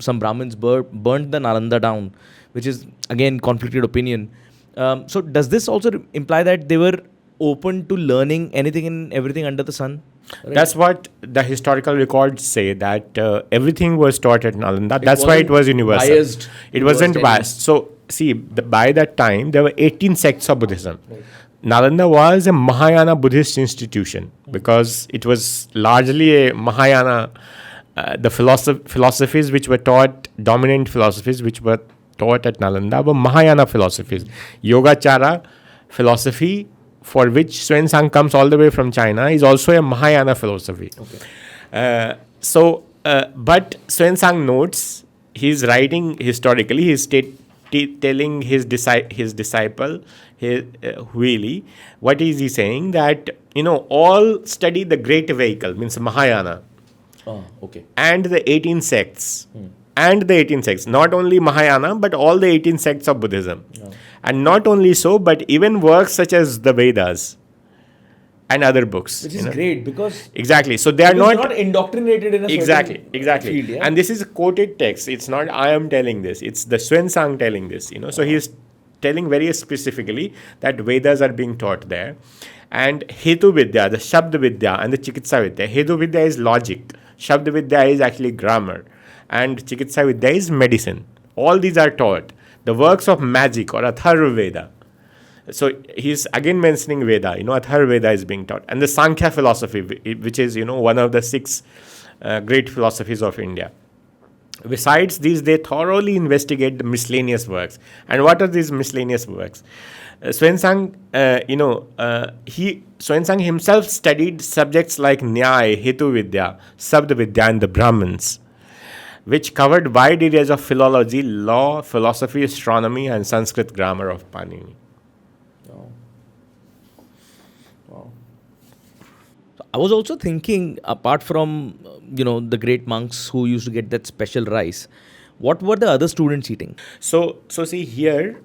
[SPEAKER 1] some Brahmins burnt the Nalanda down, which is again conflicted opinion. So does this also imply that they were open to learning anything and everything under the sun? Right?
[SPEAKER 2] That's what the historical records say, that everything was taught at Nalanda. That's why it was universal.
[SPEAKER 1] Biased
[SPEAKER 2] It wasn't
[SPEAKER 1] towards any-
[SPEAKER 2] biased. So, see, by that time, there were 18 sects of Buddhism. Nalanda was a Mahayana Buddhist institution because it was largely a Mahayana, the philosophies which were taught, dominant philosophies which were taught at Nalanda were Mahayana philosophies. Yogacara philosophy, for which Xuanzang comes all the way from China, is also a Mahayana philosophy. Okay. But Xuanzang notes, he's writing historically, he's telling his disciple, Huili, what is he saying? That, all study the great vehicle, means Mahayana,
[SPEAKER 1] Okay.
[SPEAKER 2] and the 18 sects. And the 18 sects, not only Mahayana, but all the 18 sects of Buddhism. And not only so, but even works such as the Vedas and other books.
[SPEAKER 1] Which is great because
[SPEAKER 2] Exactly. So they are
[SPEAKER 1] because
[SPEAKER 2] not
[SPEAKER 1] you're indoctrinated in a
[SPEAKER 2] exactly
[SPEAKER 1] certain field, yeah?
[SPEAKER 2] And this is a quoted text. It's not I am telling this, it's the Xuanzang telling this. So he is telling very specifically that Vedas are being taught there, and Hetu Vidya, the Shabd Vidya and the Chikitsa Vidya. Hetu Vidya is logic, Shabd Vidya is actually grammar, and Chikitsa Vidya is medicine. All these are taught. The works of magic or Atharva Veda. So he's again mentioning Veda, Atharva Veda is being taught. And the Sankhya philosophy, which is, one of the 6 great philosophies of India. Besides these, they thoroughly investigate the miscellaneous works. And what are these miscellaneous works? Xuanzang, Xuanzang himself studied subjects like Nyaya, Hetu Vidya, Sabda Vidya, and the Brahmins, which covered wide areas of philology, law, philosophy, astronomy, and Sanskrit grammar of Panini.
[SPEAKER 1] Wow. So I was also thinking, apart from the great monks who used to get that special rice, what were the other students eating?
[SPEAKER 2] So see here,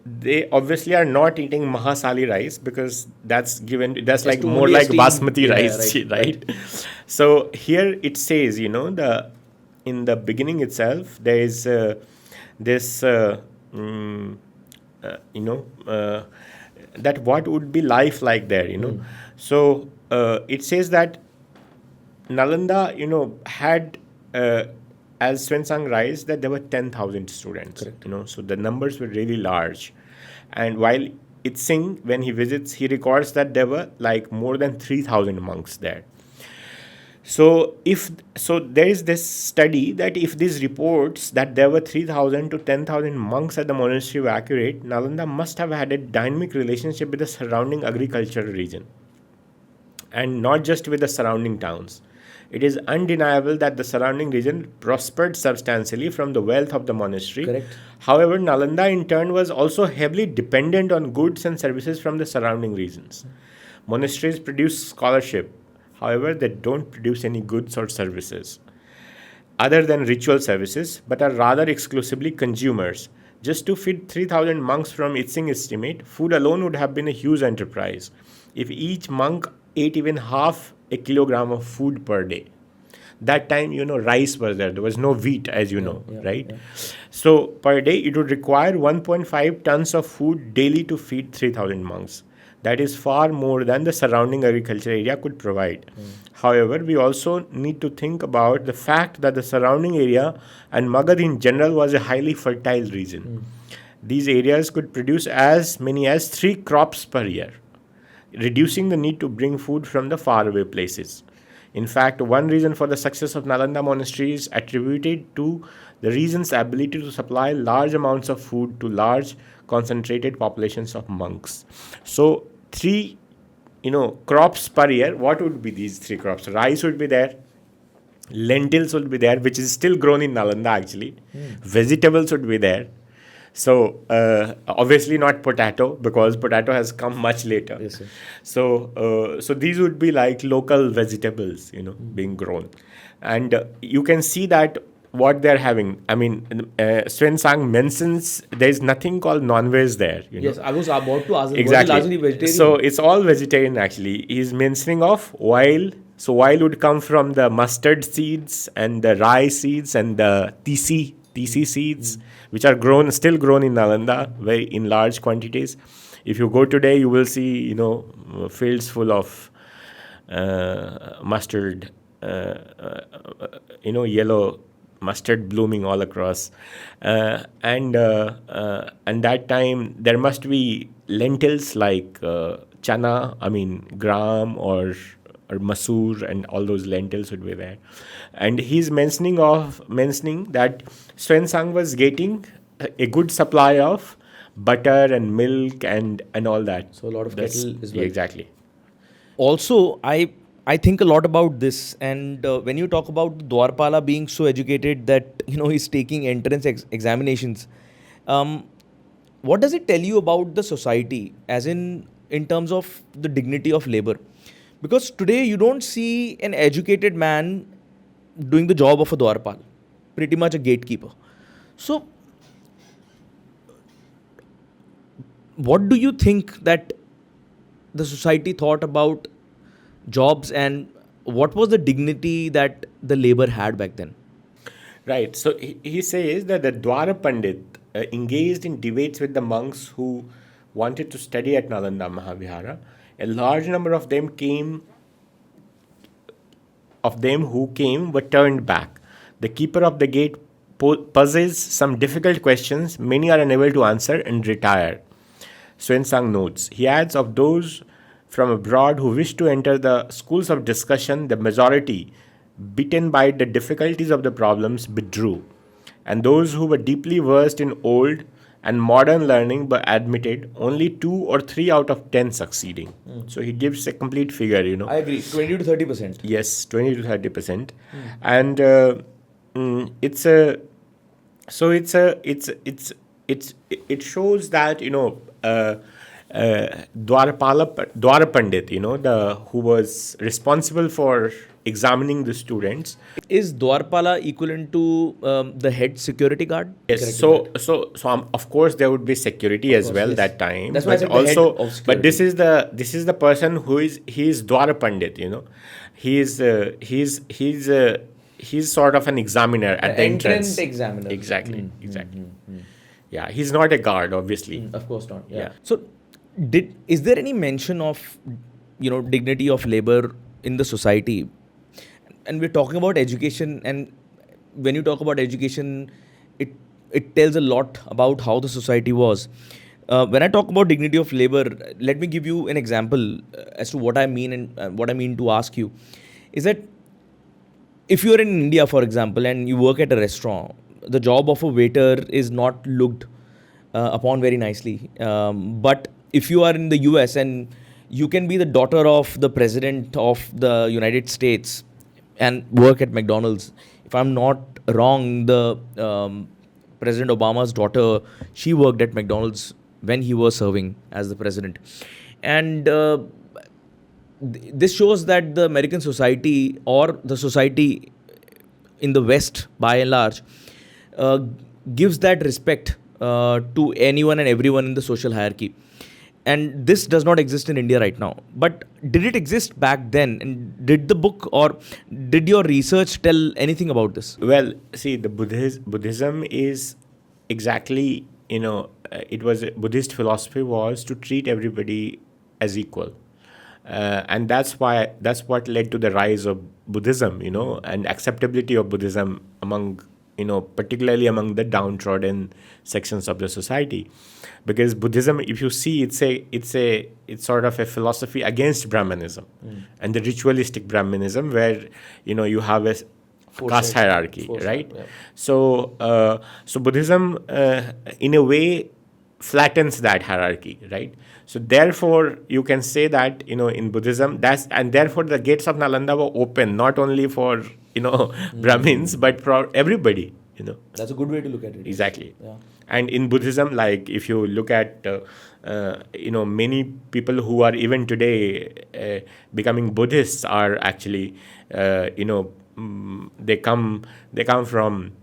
[SPEAKER 2] they obviously are not eating Mahasali rice because that's like more
[SPEAKER 1] only
[SPEAKER 2] like
[SPEAKER 1] esteemed-
[SPEAKER 2] basmati
[SPEAKER 1] yeah,
[SPEAKER 2] rice, right? So here it says, in the beginning itself, there is this, that what would be life like there, So it says that Nalanda, had, as Xuanzang writes, that there were 10,000 students.
[SPEAKER 1] Correct.
[SPEAKER 2] So the numbers were really large. And while Singh, when he visits, he records that there were like more than 3,000 monks there. So there is this study that if these reports that there were 3,000 to 10,000 monks at the monastery were accurate, Nalanda must have had a dynamic relationship with the surrounding agricultural region, and not just with the surrounding towns. It is undeniable that the surrounding region prospered substantially from the wealth of the monastery.
[SPEAKER 1] Correct.
[SPEAKER 2] However, Nalanda in turn was also heavily dependent on goods and services from the surrounding regions. Monasteries produce scholarship. However, they don't produce any goods or services other than ritual services, but are rather exclusively consumers. Just to feed 3,000 monks from Singh estimate, food alone would have been a huge enterprise. If each monk ate even half a kilogram of food per day. That time, rice was there. There was no wheat, as right? Yeah. So per day, it would require 1.5 tons of food daily to feed 3,000 monks. That is far more than the surrounding agricultural area could provide. However, we also need to think about the fact that the surrounding area and Magad in general was a highly fertile region. These areas could produce as many as 3 crops per year, reducing the need to bring food from the faraway places. In fact, one reason for the success of Nalanda monastery is attributed to the region's ability to supply large amounts of food to large concentrated populations of monks. So 3, crops per year. What would be these 3 crops? Rice would be there, lentils would be there, which is still grown in Nalanda actually. Vegetables would be there. So obviously not potato, because potato has come much later.
[SPEAKER 1] Yes, sir.
[SPEAKER 2] So these would be like local vegetables, being grown, and you can see that what they're having. I mean, Xuanzang mentions there is nothing called non-veg there.
[SPEAKER 1] Yes, I was about to ask this.
[SPEAKER 2] Exactly.
[SPEAKER 1] Was it largely vegetarian?
[SPEAKER 2] So it's all vegetarian actually. He's mentioning of oil. So oil would come from the mustard seeds and the rye seeds and the TC seeds, which are still grown in Nalanda, very in large quantities. If you go today, you will see fields full of mustard, yellow mustard blooming all across, and that time there must be lentils like chana, I mean gram or masoor, and all those lentils would be there. And he's mentioning that Xuanzang was getting a good supply of butter and milk and all that.
[SPEAKER 1] So a lot of cattle as well.
[SPEAKER 2] Exactly.
[SPEAKER 1] Also, I think a lot about this, and when you talk about Dwarpala being so educated that he's taking entrance examinations, what does it tell you about the society, as in terms of the dignity of labor? Because today you don't see an educated man doing the job of a Dwarpal, pretty much a gatekeeper. So, what do you think that the society thought about jobs, and what was the dignity that the labor had back then?
[SPEAKER 2] Right. So he says that the Dwara Pandit engaged in debates with the monks who wanted to study at Nalanda Mahavihara. A large number of them who came were turned back. The keeper of the gate poses some difficult questions. Many are unable to answer and retire. Xuanzang notes. He adds, of those from abroad who wished to enter the schools of discussion, the majority, beaten by the difficulties of the problems, withdrew. And those who were deeply versed in old and modern learning were admitted, only 2 or 3 out of 10 succeeding. So he gives a complete figure,
[SPEAKER 1] I agree, 20 to 30%.
[SPEAKER 2] Yes, 20 to 30%. And it shows that, Dwara Pandit, who was responsible for examining the students.
[SPEAKER 1] Is Dwarpala equivalent to the head security guard?
[SPEAKER 2] Yes.
[SPEAKER 1] Correct me
[SPEAKER 2] So of course there would be security as well,
[SPEAKER 1] yes.
[SPEAKER 2] that time.
[SPEAKER 1] That's why I
[SPEAKER 2] but
[SPEAKER 1] said the head
[SPEAKER 2] also,
[SPEAKER 1] of security.
[SPEAKER 2] but this is the person who is Dwara Pandit. He's sort of an examiner at the entrance.
[SPEAKER 1] examiner.
[SPEAKER 2] Exactly. Yeah, he's not a guard, obviously.
[SPEAKER 1] Of course not.
[SPEAKER 2] Yeah.
[SPEAKER 1] So, is there any mention of dignity of labor in the society? And we're talking about education, and when you talk about education, it tells a lot about how the society was. When I talk about dignity of labor, let me give you an example as to what I mean, and what I mean to ask you is that if you are in India, for example, and you work at a restaurant, the job of a waiter is not looked upon very nicely. But if you are in the US and you can be the daughter of the president of the United States and work at McDonald's. If I'm not wrong, the President Obama's daughter, she worked at McDonald's when he was serving as the president. And this shows that the American society, or the society in the West by and large, gives that respect to anyone and everyone in the social hierarchy. And this does not exist in India right now. But did it exist back then? And did the book or did your research tell anything about this?
[SPEAKER 2] Well, see, the Buddhism is exactly, it was Buddhist philosophy was to treat everybody as equal. And that's what led to the rise of Buddhism, and acceptability of Buddhism among, particularly among the downtrodden sections of the society. Because Buddhism, if you see, it's sort of a philosophy against Brahmanism and the ritualistic Brahmanism, where you have a caste hierarchy, right?
[SPEAKER 1] Yeah.
[SPEAKER 2] So Buddhism, in a way, flattens that hierarchy, right? So therefore, you can say that in Buddhism, and therefore the gates of Nalanda were open not only for Brahmins but for everybody.
[SPEAKER 1] That's a good way to look at it.
[SPEAKER 2] Exactly.
[SPEAKER 1] Yeah.
[SPEAKER 2] And in Buddhism, like if you look at many people who are even today becoming Buddhists are actually they come from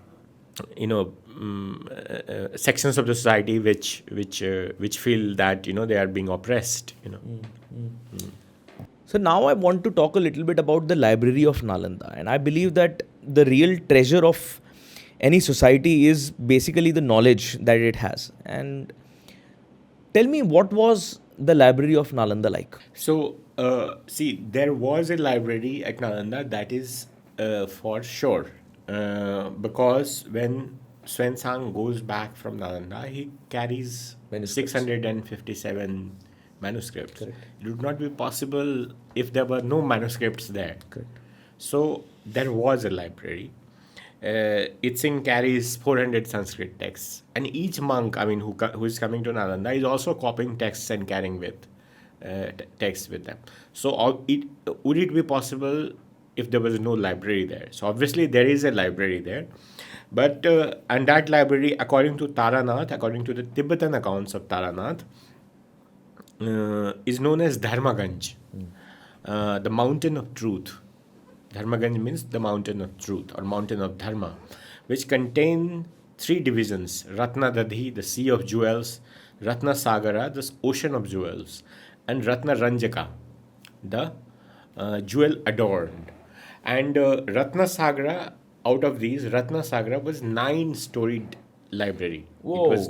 [SPEAKER 2] sections of the society which feel that they are being oppressed.
[SPEAKER 1] So now I want to talk a little bit about the library of Nalanda, and I believe that the real treasure of any society is basically the knowledge that it has. And tell me, what was the library of Nalanda like?
[SPEAKER 2] So, see, there was a library at Nalanda, that is for sure. Because when Xuanzang goes back from Nalanda, he carries
[SPEAKER 1] Manuscripts.
[SPEAKER 2] 657 manuscripts. Correct. It would not be possible if there were no manuscripts there.
[SPEAKER 1] Correct.
[SPEAKER 2] So, there was a library. Itzing carries 400 Sanskrit texts, and each monk, who is coming to Nalanda, is also copying texts and carrying with texts with them. So, would it be possible if there was no library there? So, obviously, there is a library there, but and that library, according to Taranath, according to the Tibetan accounts of Taranath, is known as Dharmaganj, the mountain of truth. Dharmaganj means the mountain of truth or mountain of Dharma, which contain 3 divisions: Ratna Dadhi, the sea of jewels; Ratna Sagara, the ocean of jewels; and Ratna Ranjaka, the jewel adorned. And Ratna Sagara, out of these, Ratna Sagara was 9-storied library.
[SPEAKER 1] Whoa.
[SPEAKER 2] It was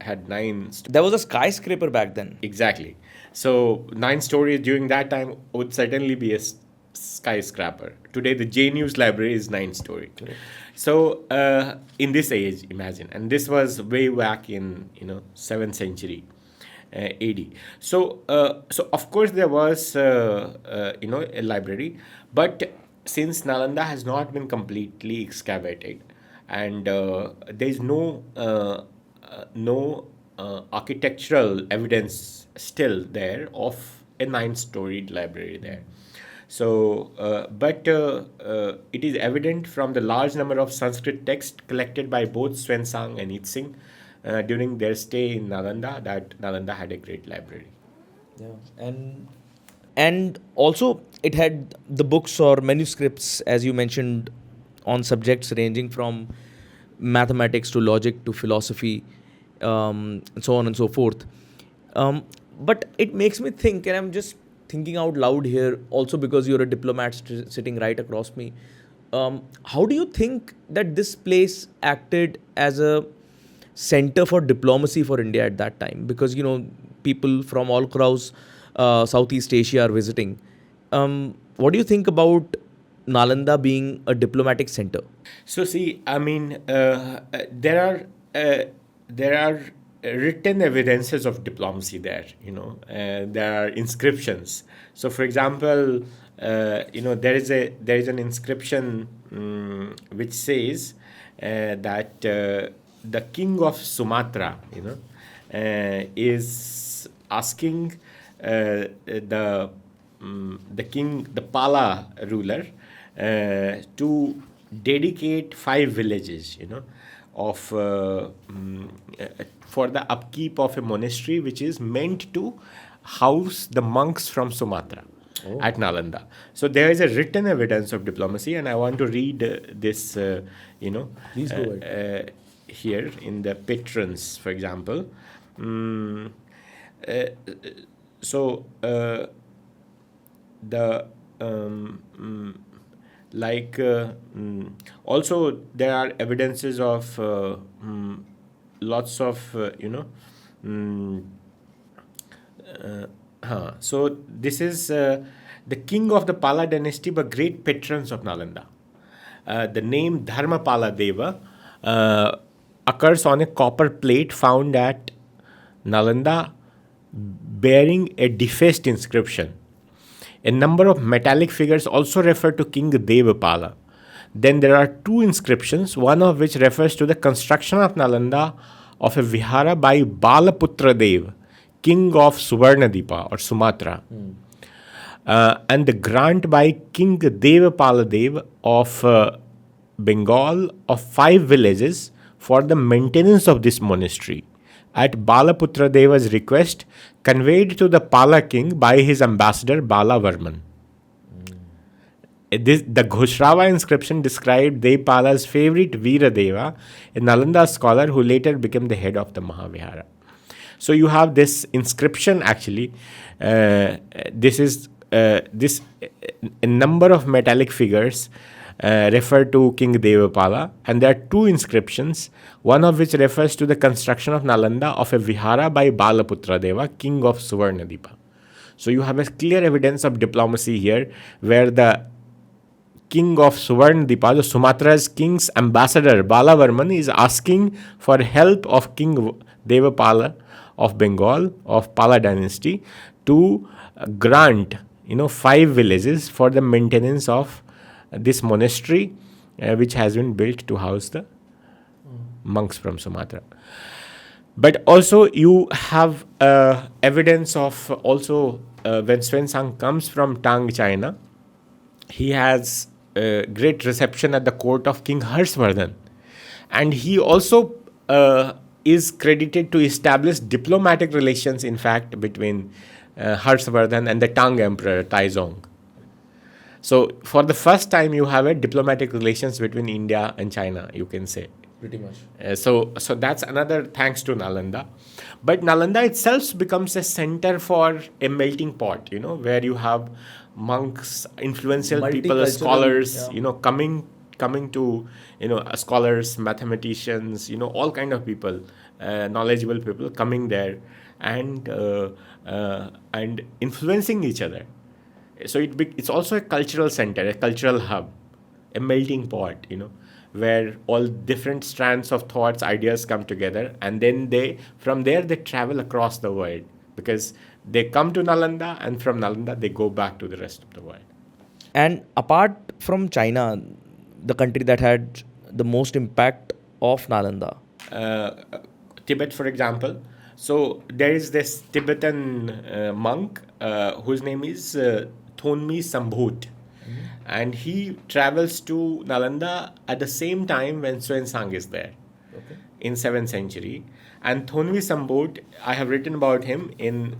[SPEAKER 2] had 9
[SPEAKER 1] There was a skyscraper back then.
[SPEAKER 2] Exactly. So 9 stories during that time would certainly be a skyscraper. Today, the JNU's library is 9-story. So in this age, imagine, and this was way back in 7th century AD. So of course there was a library, but since Nalanda has not been completely excavated, and there is no architectural evidence still there of a 9-storied library there. So, but it is evident from the large number of Sanskrit texts collected by both Xuanzang and Itzing during their stay in Nalanda that Nalanda had a great library.
[SPEAKER 1] Yeah, and also it had the books or manuscripts, as you mentioned, on subjects ranging from mathematics to logic to philosophy, and so on and so forth. But it makes me think, and I'm just thinking out loud here, also because you're a diplomat sitting right across me. How do you think that this place acted as a center for diplomacy for India at that time? Because people from all across Southeast Asia are visiting. What do you think about Nalanda being a diplomatic center?
[SPEAKER 2] So see, there are written evidences of diplomacy there. There are inscriptions. So, for example, there is an inscription which says that the king of Sumatra, is asking the Pala ruler to dedicate 5 villages, of for the upkeep of a monastery which is meant to house the monks from Sumatra at Nalanda. So there is a written evidence of diplomacy, and I want to read this,
[SPEAKER 1] Please go ahead.
[SPEAKER 2] Here in the patrons, for example. Also there are evidences of lots of so this is the king of the Pala dynasty were great patrons of Nalanda. The name Dharmapala Deva occurs on a copper plate found at Nalanda bearing a defaced inscription. A number of metallic figures also refer to King Devapala. Then there are 2 inscriptions, one of which refers to the construction of Nalanda of a vihara by Balaputra Dev, king of Suvarnadipa or Sumatra. And the grant by King Devapala Dev of Bengal of 5 villages for the maintenance of this monastery at Balaputra Deva's request, conveyed to the Pala king by his ambassador Balavarman. The Ghoshrava inscription described Devpala's favorite Veeradeva, a Nalanda scholar who later became the head of the Mahavihara. So you have this inscription actually. This is a number of metallic figures refer to King Devapala, and there are two inscriptions, one of which refers to the construction of Nalanda of a vihara by Balaputra Deva, king of Suvarnadipa. So you have a clear evidence of diplomacy here, where the king of Suvarnadipa, the Sumatra's king's ambassador Balavarman, is asking for help of King Devapala of Bengal, of Pala dynasty, to grant 5 villages for the maintenance of this monastery, which has been built to house the monks from Sumatra. But also you have evidence of also when Xuanzang comes from Tang, China, he has great reception at the court of King Harshvardhan, and he also is credited to establish diplomatic relations, in fact, between Harshvardhan and the Tang Emperor Taizong. So for the first time you have a diplomatic relations between India and China, you can say.
[SPEAKER 1] Pretty much.
[SPEAKER 2] So that's another thanks to Nalanda. But Nalanda itself becomes a center for a melting pot, where you have monks, influential people, scholars, coming to, scholars, mathematicians, all kind of people, knowledgeable people coming there and influencing each other. So it's also a cultural center, a cultural hub, a melting pot, where all different strands of thoughts, ideas come together, and then from there they travel across the world, because they come to Nalanda, and from Nalanda they go back to the rest of the world.
[SPEAKER 1] And apart from China, the country that had the most impact of Nalanda?
[SPEAKER 2] Tibet, for example. So there is this Tibetan monk whose name is Thonmi Sambhut. And he travels to Nalanda at the same time when Xuanzang is there, in 7th century. And Thonmi Sambhut, I have written about him in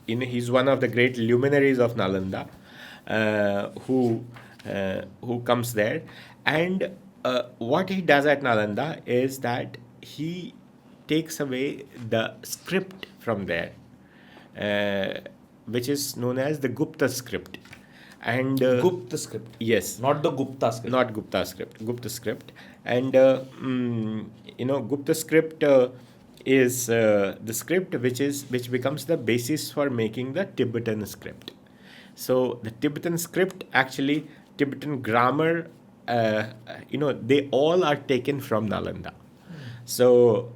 [SPEAKER 2] he's one of the great luminaries of Nalanda, who comes there. And what he does at Nalanda is that he takes away the script from there, which is known as the Gupta script. And
[SPEAKER 1] Gupta script.
[SPEAKER 2] Yes.
[SPEAKER 1] Not the Gupta script.
[SPEAKER 2] Not Gupta script. Gupta script. And Gupta script is the script which becomes the basis for making the Tibetan script. So the Tibetan script, actually Tibetan grammar, they all are taken from Nalanda. So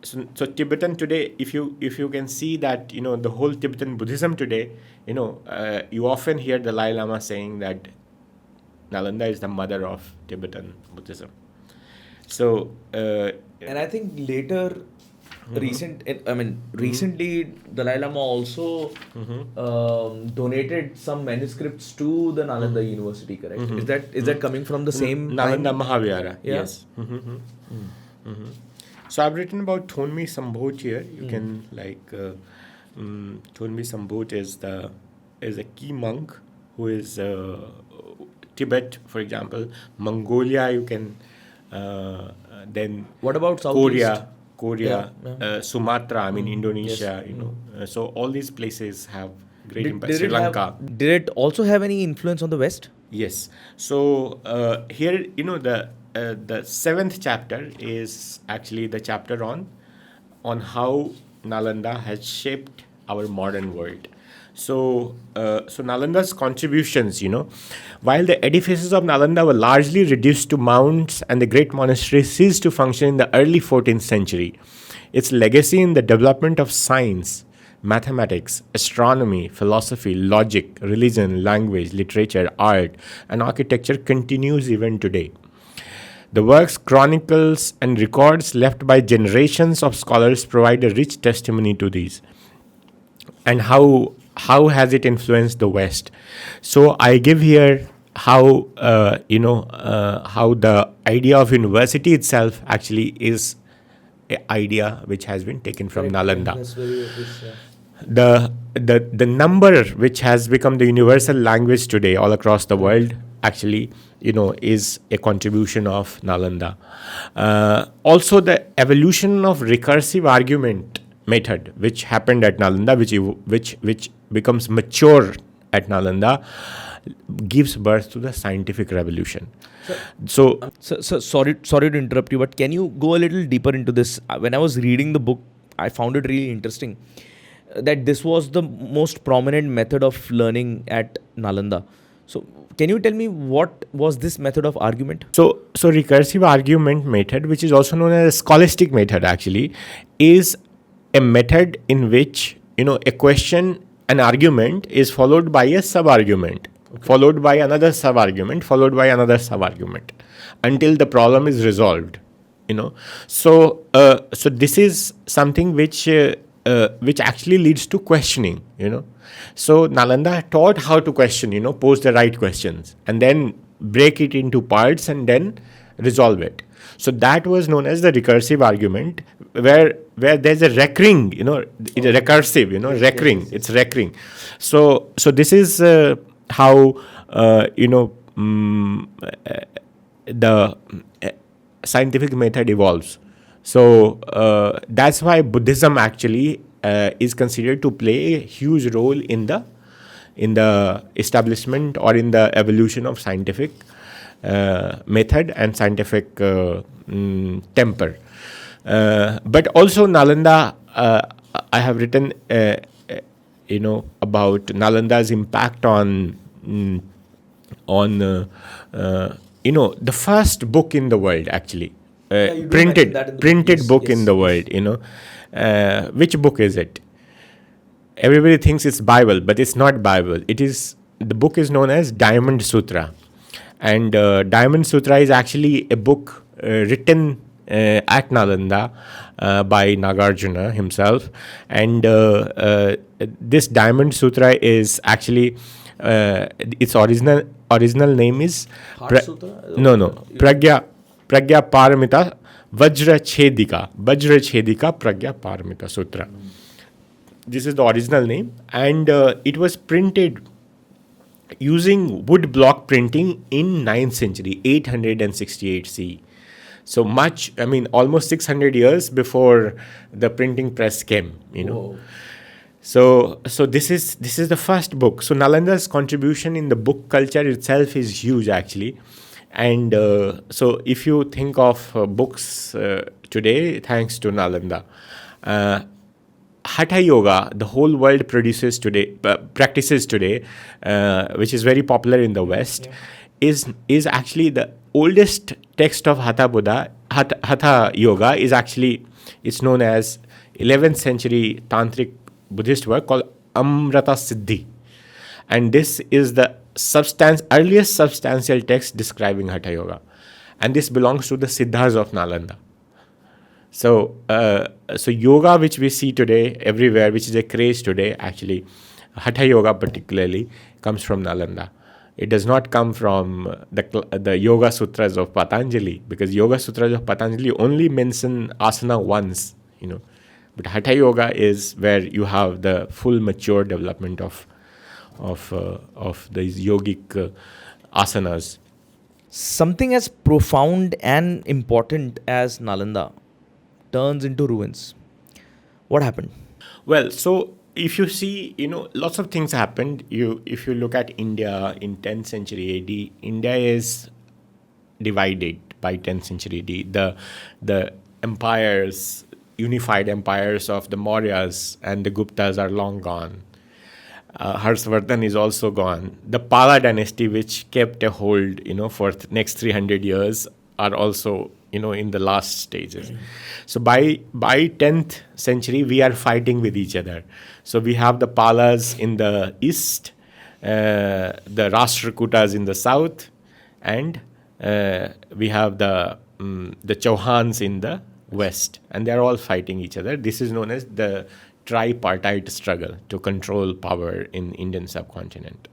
[SPEAKER 2] Tibetan today, if you can see that, the whole Tibetan Buddhism today, you often hear the Dalai Lama saying that Nalanda is the mother of Tibetan Buddhism. So
[SPEAKER 1] and I think later, recently Dalai Lama also donated some manuscripts to the Nalanda University, correct? Is that coming from the same
[SPEAKER 2] Nalanda
[SPEAKER 1] time?
[SPEAKER 2] Mahavihara?
[SPEAKER 1] Yeah.
[SPEAKER 2] Yes. So I've written about Thonmi Sambhut here. You can Thonmi Sambhut is a key monk who is Tibet, for example, Mongolia. You can then
[SPEAKER 1] What about Southeast?
[SPEAKER 2] Korea,
[SPEAKER 1] Yeah.
[SPEAKER 2] Sumatra. Indonesia.
[SPEAKER 1] Yes.
[SPEAKER 2] So all these places have great impact.
[SPEAKER 1] Did
[SPEAKER 2] Sri
[SPEAKER 1] it
[SPEAKER 2] Lanka.
[SPEAKER 1] did it also have any influence on the West?
[SPEAKER 2] Yes. So here, the 7th chapter is actually the chapter on how Nalanda has shaped our modern world. So Nalanda's contributions, while the edifices of Nalanda were largely reduced to mounds and the great monastery ceased to function in the early 14th century, its legacy in the development of science, mathematics, astronomy, philosophy, logic, religion, language, literature, art, and architecture continues even today. The works, chronicles, and records left by generations of scholars provide a rich testimony to these. And how has it influenced the West? So I give here how how the idea of university itself actually is an idea which has been taken from Nalanda. The number which has become the universal language today all across the world actually is a contribution of Nalanda. Also, the evolution of recursive argument method which happened at Nalanda, which becomes mature at Nalanda, gives birth to the scientific revolution. So
[SPEAKER 1] So sorry to interrupt you, but can you go a little deeper into this? When I was reading the book, I found it really interesting that this was the most prominent method of learning at Nalanda. So can you tell me what was this method of argument?
[SPEAKER 2] So recursive argument method, which is also known as scholastic method, actually, is a method in which a question, an argument is followed by a sub-argument, followed by another sub-argument, followed by another sub-argument, until the problem is resolved. So this is something which actually leads to questioning. So Nalanda taught how to question, pose the right questions, and then break it into parts and then resolve it. So that was known as the recursive argument, where there's a recurring, it's recursive, recurring, it's recurring. So this is how the scientific method evolves. So that's why Buddhism actually is considered to play a huge role in the establishment or in the evolution of scientific method and scientific temper. But also Nalanda, I have written about Nalanda's impact on the first book in the world, actually. Printed book in the world. Which book is it? Everybody thinks it's Bible, but it's not Bible. The book is known as Diamond Sutra, and Diamond Sutra is actually a book written at Nalanda by Nagarjuna himself, and this Diamond Sutra is actually its original name is Pragya Paramita Vajra Chedika Pragya Paramita Sutra. This is the original name, and it was printed using wood block printing in 9th century, 868 CE. So almost 600 years before the printing press came.
[SPEAKER 1] Whoa.
[SPEAKER 2] So this is the first book. So Nalanda's contribution in the book culture itself is huge, actually. And so if you think of books today, thanks to Nalanda, Hatha Yoga, the whole world practices today, which is very popular in the West, is actually the oldest text of Hatha Buddha. Hatha Yoga is actually, it's known as 11th century tantric Buddhist work called Amrata Siddhi, and this is the earliest substantial text describing Hatha Yoga, and this belongs to the Siddhas of Nalanda. So yoga, which we see today everywhere, which is a craze today, actually, Hatha Yoga particularly, comes from Nalanda. It does not come from the Yoga Sutras of Patanjali, because Yoga Sutras of Patanjali only mention asana once, But Hatha Yoga is where you have the full mature development of these yogic asanas.
[SPEAKER 1] Something as profound and important as Nalanda turns into ruins. What happened?
[SPEAKER 2] Well, so if you see, lots of things happened. If you look at India in 10th century AD, India is divided by 10th century AD. The empires, unified empires of the Mauryas and the Guptas are long gone. Harsvardhan is also gone. The Pala dynasty, which kept a hold, for the next 300 years, are also, in the last stages. So by 10th century, we are fighting with each other. So we have the Palas in the east, the Rashtrakutas in the south, and we have the Chauhans in the west, and they are all fighting each other. This is known as the tripartite struggle to control power in Indian subcontinent.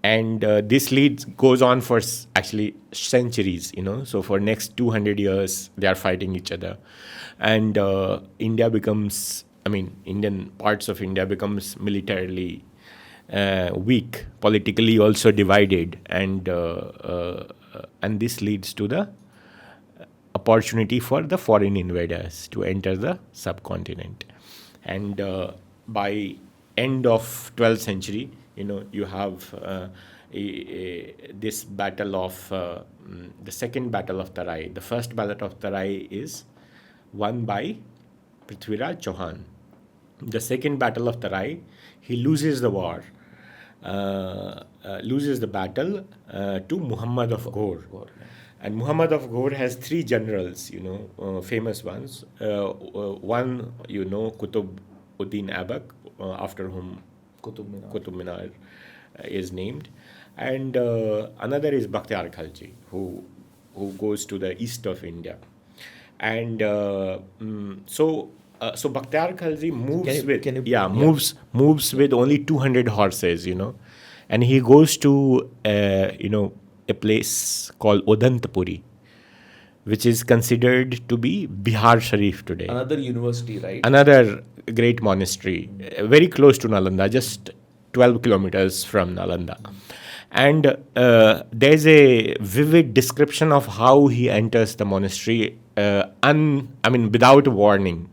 [SPEAKER 2] and this lead goes on for actually centuries, so for next 200 years they are fighting each other, and India becomes, Indian parts of India becomes militarily weak, politically also divided, and this leads to the opportunity for the foreign invaders to enter the subcontinent. And by end of 12th century, you have this battle of the second battle of Tarai. The first battle of Tarai is won by Prithviraj Chauhan. The second battle of Tarai, he loses the war, loses the battle to Muhammad of Ghor. And Muhammad of Ghor has three generals, famous ones. One, Qutb Uddin Aibak, after whom Qutb Minar is named. And another is Bakhtiar Khalji, who goes to the east of India. And so Bakhtiar Khalji moves moves with only 200 horses, and he goes to a place called Odantapuri, which is considered to be Bihar Sharif today.
[SPEAKER 1] Another university, right?
[SPEAKER 2] Another great monastery, very close to Nalanda, just 12 kilometers from Nalanda. And there's a vivid description of how he enters the monastery, without warning,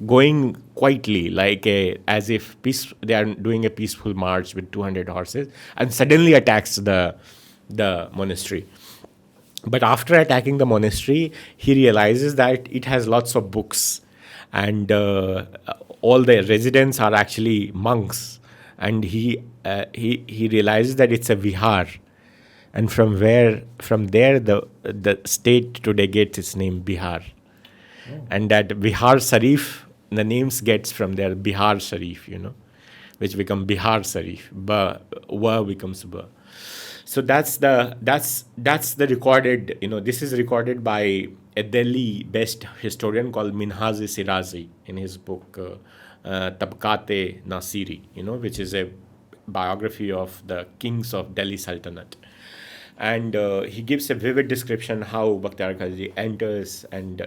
[SPEAKER 2] going quietly, like as if they are doing a peaceful march with 200 horses, and suddenly attacks the monastery. But after attacking the monastery, he realizes that it has lots of books, and all the residents are actually monks. And he realizes that it's a vihar, and from there the state today gets its name Bihar, and that Bihar Sharif, the names gets from there, Bihar Sharif, which become Bihar Sharif. Wa becomes Ba. So that's the recorded, this is recorded by a Delhi-based historian called Minhaz-e-Sirazi in his book Tabqat-e Nasiri, which is a biography of the kings of Delhi Sultanate. And he gives a vivid description how Bakhtiar Khalji enters and,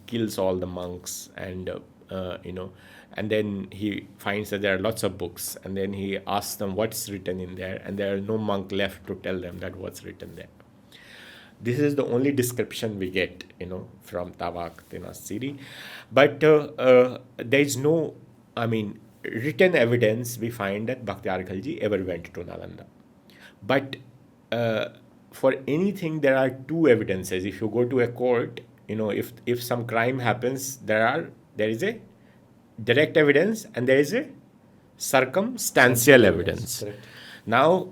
[SPEAKER 2] kills all the monks, and, and then he finds that there are lots of books, and then he asks them what's written in there, and there are no monk left to tell them that what's written there. This is the only description we get, from Tabaqat-e Nasiri. But there is no, written evidence we find that Bakhtiar Khalji ever went to Nalanda. But for anything, there are two evidences. If you go to a court, if some crime happens, there is a direct evidence and there is a circumstantial evidence.
[SPEAKER 1] Correct.
[SPEAKER 2] Now,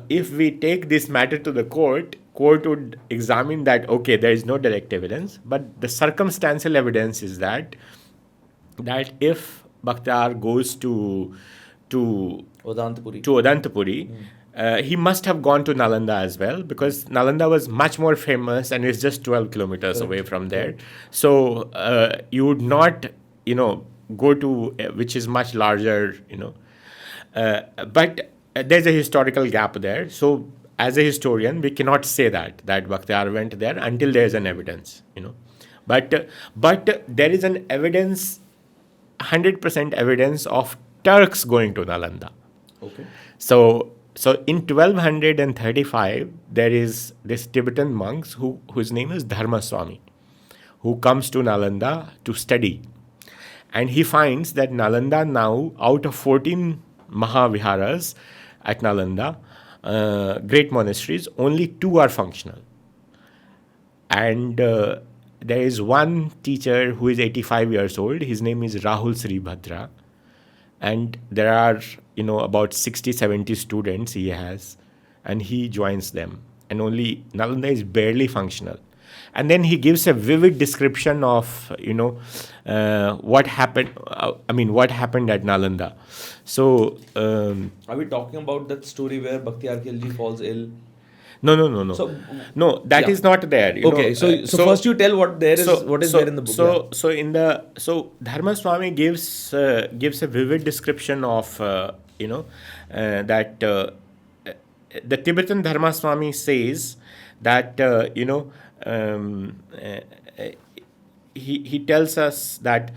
[SPEAKER 2] if we take this matter to the court would examine that, okay, there is no direct evidence, but the circumstantial evidence is that if Bakhtiar goes to Odantapuri, he must have gone to Nalanda as well, because Nalanda was much more famous and is just 12 kilometers away from there. So you would not, go to which is much larger, but there's a historical gap there. So as a historian, we cannot say that Bakhtiar went there until there is an evidence, But there is an evidence, 100% evidence of Turks going to Nalanda.
[SPEAKER 1] Okay.
[SPEAKER 2] So in 1235, there is this Tibetan monk whose name is Dharma Swami, who comes to Nalanda to study. And he finds that Nalanda now, out of 14 Mahaviharas at Nalanda, great monasteries, only 2 are functional. And there is one teacher who is 85 years old. His name is Rahul Sribhadra. And there are, about 60, 70 students he has, and he joins them. And only Nalanda is barely functional. And then he gives a vivid description of, what happened. What happened at Nalanda. So,
[SPEAKER 1] are we talking about that story where Bakhtiar Khilji falls ill?
[SPEAKER 2] No.
[SPEAKER 1] So,
[SPEAKER 2] that is not there.
[SPEAKER 1] Okay, so first you tell what there is. What is there in the book?
[SPEAKER 2] So Dharma Swami gives a vivid description of that the Tibetan Dharma Swami says that, he tells us that,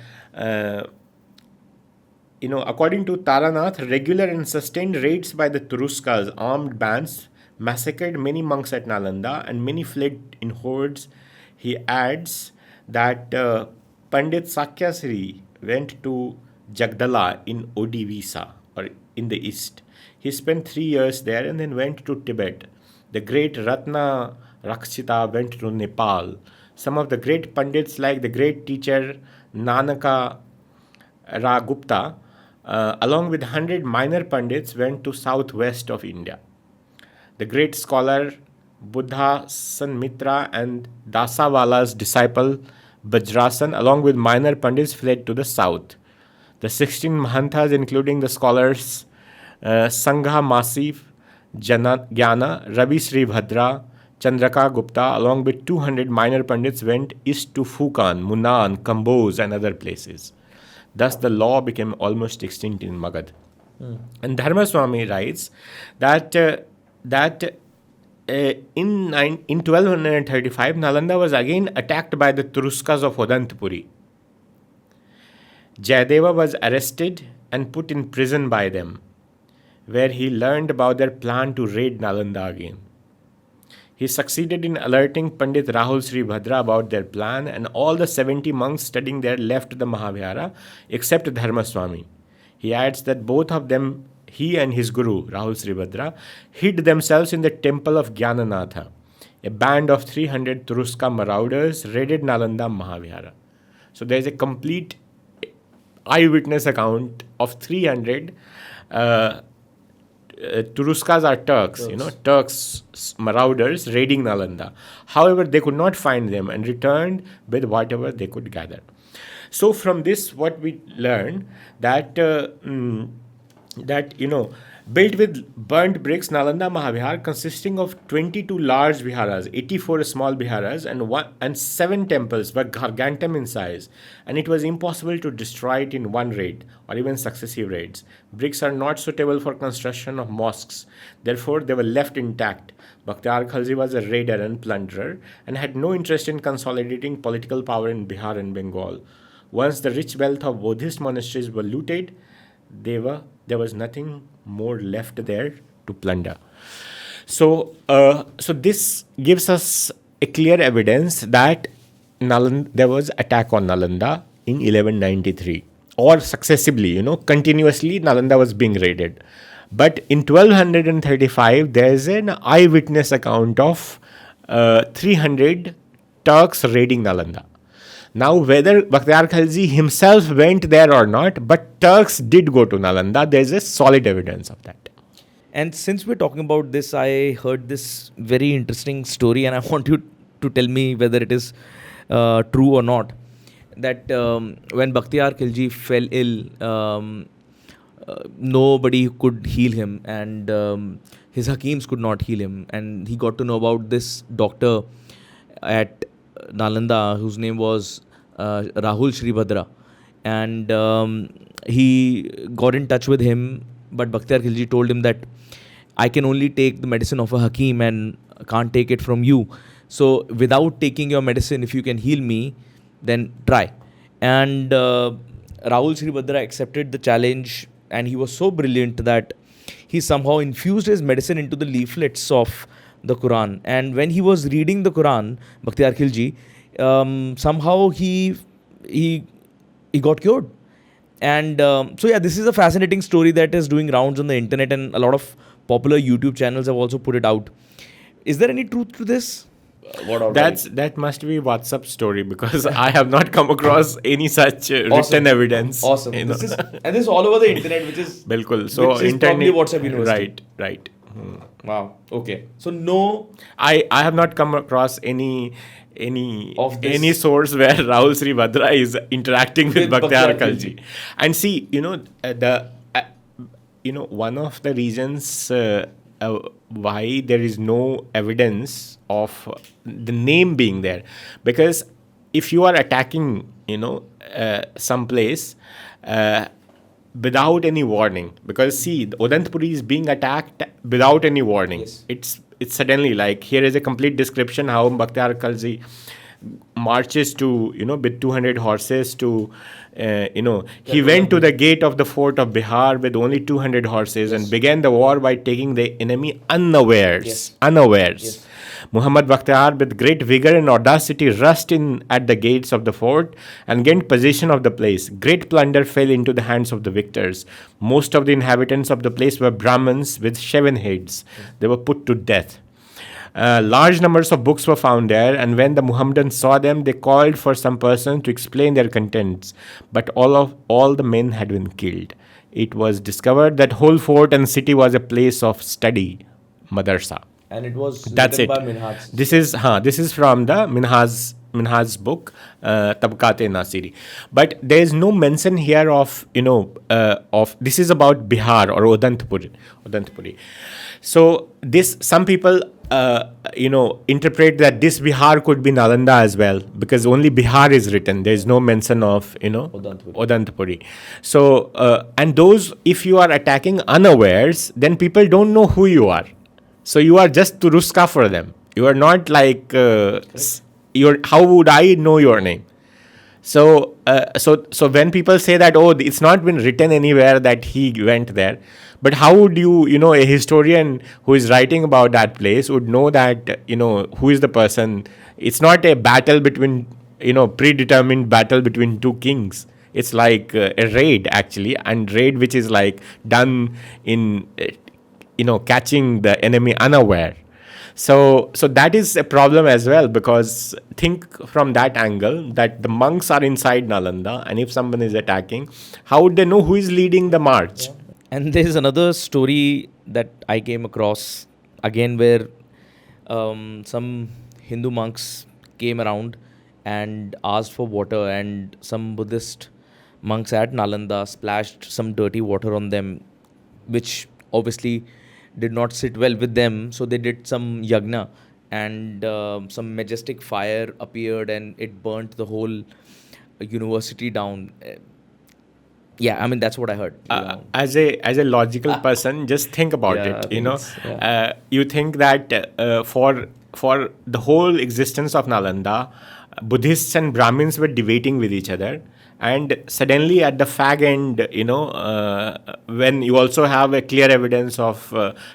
[SPEAKER 2] according to Taranath, regular and sustained raids by the Turuskas, armed bands, massacred many monks at Nalanda and many fled in hordes. He adds that Pandit Sakyasri went to Jagdala in Odisha, or in the east. He spent 3 years there and then went to Tibet. The great Ratna Rakshita went to Nepal. Some of the great Pandits, like the great teacher Nanaka Gupta, along with 100 minor Pandits, went to southwest of India. The great scholar Buddha Sanmitra and Dasawala's disciple Bajrasan, along with minor Pandits, fled to the south. The 16 Mahanthas, including the scholars Sangha Masif, Gyana, Ravi Sri Bhadra, Chandraka Gupta, along with 200 minor Pandits, went east to Fukan, Munan, Kambos, and other places. Thus, the law became almost extinct in Magad. And Dharma Swami writes that in 1235, Nalanda was again attacked by the Turuskas of Odantapuri. Jayadeva was arrested and put in prison by them, where he learned about their plan to raid Nalanda again. He succeeded in alerting Pandit Rahul Sri Bhadra about their plan, and all the 70 monks studying there left the Mahavihara except Dharma Swami. He adds that both of them, he and his guru, Rahul Sri Bhadra, hid themselves in the temple of Gyananatha. A band of 300 Turuska marauders raided Nalanda Mahavihara. So there is a complete eyewitness account of 300 Turuskas are Turks, Turks marauders raiding Nalanda. However, they could not find them and returned with whatever they could gather. So from this, what we learn that built with burnt bricks, Nalanda Mahavihar, consisting of 22 large viharas, 84 small viharas, and 7 temples, were gargantuan in size, and it was impossible to destroy it in one raid or even successive raids. Bricks are not suitable for construction of mosques, therefore they were left intact. Bakhtiar Khalji was a raider and plunderer and had no interest in consolidating political power in Bihar and Bengal. Once the rich wealth of Buddhist monasteries were looted, there was nothing more left there to plunder. So this gives us a clear evidence that there was attack on Nalanda in 1193, or successively, continuously Nalanda was being raided. But in 1235, there is an eyewitness account of 300 Turks raiding Nalanda. Now, whether Bakhtiar Khalji himself went there or not, but Turks did go to Nalanda. There is a solid evidence of that.
[SPEAKER 1] And since we're talking about this, I heard this very interesting story, and I want you to tell me whether it is true or not. That when Bakhtiar Khalji fell ill, nobody could heal him, and his Hakims could not heal him. And he got to know about this doctor at Nalanda, whose name was Rahul Sri Bhadra, and he got in touch with him, but Bakhtiar Khilji told him that I can only take the medicine of a Hakim and can't take it from you. So without taking your medicine, if you can heal me, then try. And Rahul Sri Bhadra accepted the challenge, and he was so brilliant that he somehow infused his medicine into the leaflets of the Quran. And when he was reading the Quran, Bakhtiar Khilji, somehow he got cured. And this is a fascinating story that is doing rounds on the internet, and a lot of popular YouTube channels have also put it out. Is there any truth to this?
[SPEAKER 2] That must be WhatsApp story, because I have not come across any such written evidence.
[SPEAKER 1] Awesome. This is all over the internet, which is
[SPEAKER 2] Bilkul. So
[SPEAKER 1] which is
[SPEAKER 2] internet,
[SPEAKER 1] probably WhatsApp University.
[SPEAKER 2] Right.
[SPEAKER 1] Wow. Okay. So no,
[SPEAKER 2] I have not come across any
[SPEAKER 1] Of this.
[SPEAKER 2] any source where Rahul Sri Bhadra is interacting with Bakhtiar Khalji. And see, one of the reasons why there is no evidence of the name being there, because if you are attacking, some place, without any warning. Because see, the Odantpuri is being attacked without any warning.
[SPEAKER 1] Yes.
[SPEAKER 2] It's suddenly like, here is a complete description how Bakhtiar Khalji marches to, with 200 horses to, he went to the gate of the fort of Bihar with only 200 horses and began the war by taking the enemy unawares.
[SPEAKER 1] Yes.
[SPEAKER 2] Unawares.
[SPEAKER 1] Yes.
[SPEAKER 2] Muhammad Bakhtiar, with great vigor and audacity, rushed in at the gates of the fort and gained possession of the place. Great plunder fell into the hands of the victors. Most of the inhabitants of the place were Brahmins with shaven heads. They were put to death. Large numbers of books were found there, and when the Muhammadans saw them, they called for some person to explain their contents. But all the men had been killed. It was discovered that whole fort and city was a place of study, madrasa.
[SPEAKER 1] And it was
[SPEAKER 2] That's
[SPEAKER 1] written
[SPEAKER 2] it.
[SPEAKER 1] by Minhaj.
[SPEAKER 2] This is from the Minhaj's book, Tabqat-e-Nasiri. But there is no mention here of of this is about Bihar or Odantpuri. So this, some people interpret that this Bihar could be Nalanda as well, because only Bihar is written. There is no mention of Odantpuri. So and those, if you are attacking unawares, then people don't know who you are. So you are just to ruska for them. You are not like how would I know your name? So so when people say that, oh, it's not been written anywhere that he went there, but how would a historian who is writing about that place would know that who is the person? It's not a battle between predetermined battle between two kings. It's like a raid actually, and raid which is like done in catching the enemy unaware. So that is a problem as well, because think from that angle that the monks are inside Nalanda, and if someone is attacking, how would they know who is leading the march?
[SPEAKER 1] Yeah. And there's another story that I came across again where some Hindu monks came around and asked for water, and some Buddhist monks at Nalanda splashed some dirty water on them, which obviously did not sit well with them. So they did some yagna, and some majestic fire appeared and it burnt the whole university down. Yeah, I mean, that's what I heard.
[SPEAKER 2] As a logical person, just think about it. You think that for the whole existence of Nalanda, Buddhists and Brahmins were debating with each other, and suddenly at the fag end, when you also have a clear evidence of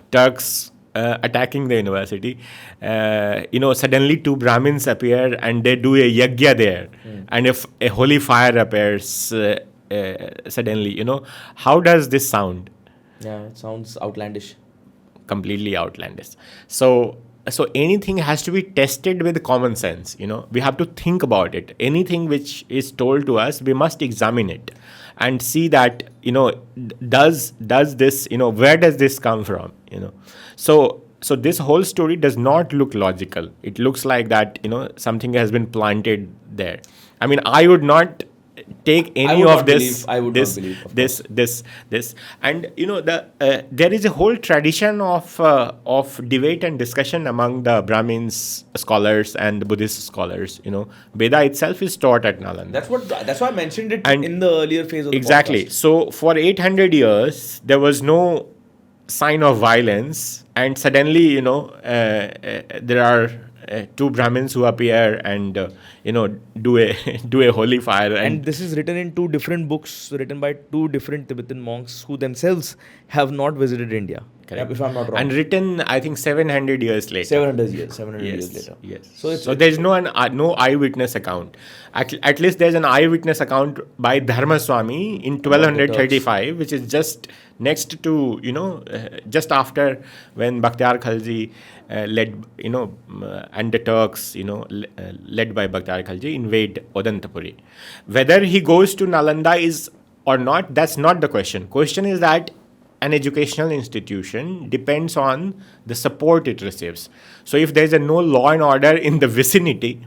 [SPEAKER 2] Turks attacking the university, suddenly two Brahmins appear and they do a yagya there, and if a holy fire appears suddenly, how does this sound?
[SPEAKER 1] Yeah, it sounds outlandish.
[SPEAKER 2] Completely outlandish. So anything has to be tested with common sense. We have to think about it. Anything which is told to us, we must examine it and see that does this, where does this come from? So this whole story does not look logical. It looks like that something has been planted there. I mean, I would not take any of this.
[SPEAKER 1] I would not believe
[SPEAKER 2] this, and there is a whole tradition of debate and discussion among the Brahmins scholars and the Buddhist scholars. Veda itself is taught at Nalanda.
[SPEAKER 1] That's why I mentioned it in the earlier phase of the
[SPEAKER 2] exactly.
[SPEAKER 1] podcast.
[SPEAKER 2] So for 800 years there was no sign of violence, and suddenly there are two Brahmins who appear and do a holy fire,
[SPEAKER 1] And this is written in two different books, written by two different Tibetan monks who themselves have not visited India.
[SPEAKER 2] Correct.
[SPEAKER 1] If I'm not wrong.
[SPEAKER 2] And written, I think, 700 years later.
[SPEAKER 1] 700 years later.
[SPEAKER 2] Yes.
[SPEAKER 1] So
[SPEAKER 2] there's no eyewitness account. At least there's an eyewitness account by Dharma Swami in 1235, which is just next to, just after when Bakhtiar Khalji led, and the Turks, led by Bakhtiar Khalji, invade Odantpuri. Whether he goes to Nalanda is or not, that's not the question. Question is that an educational institution depends on the support it receives. So if there's no law and order in the vicinity,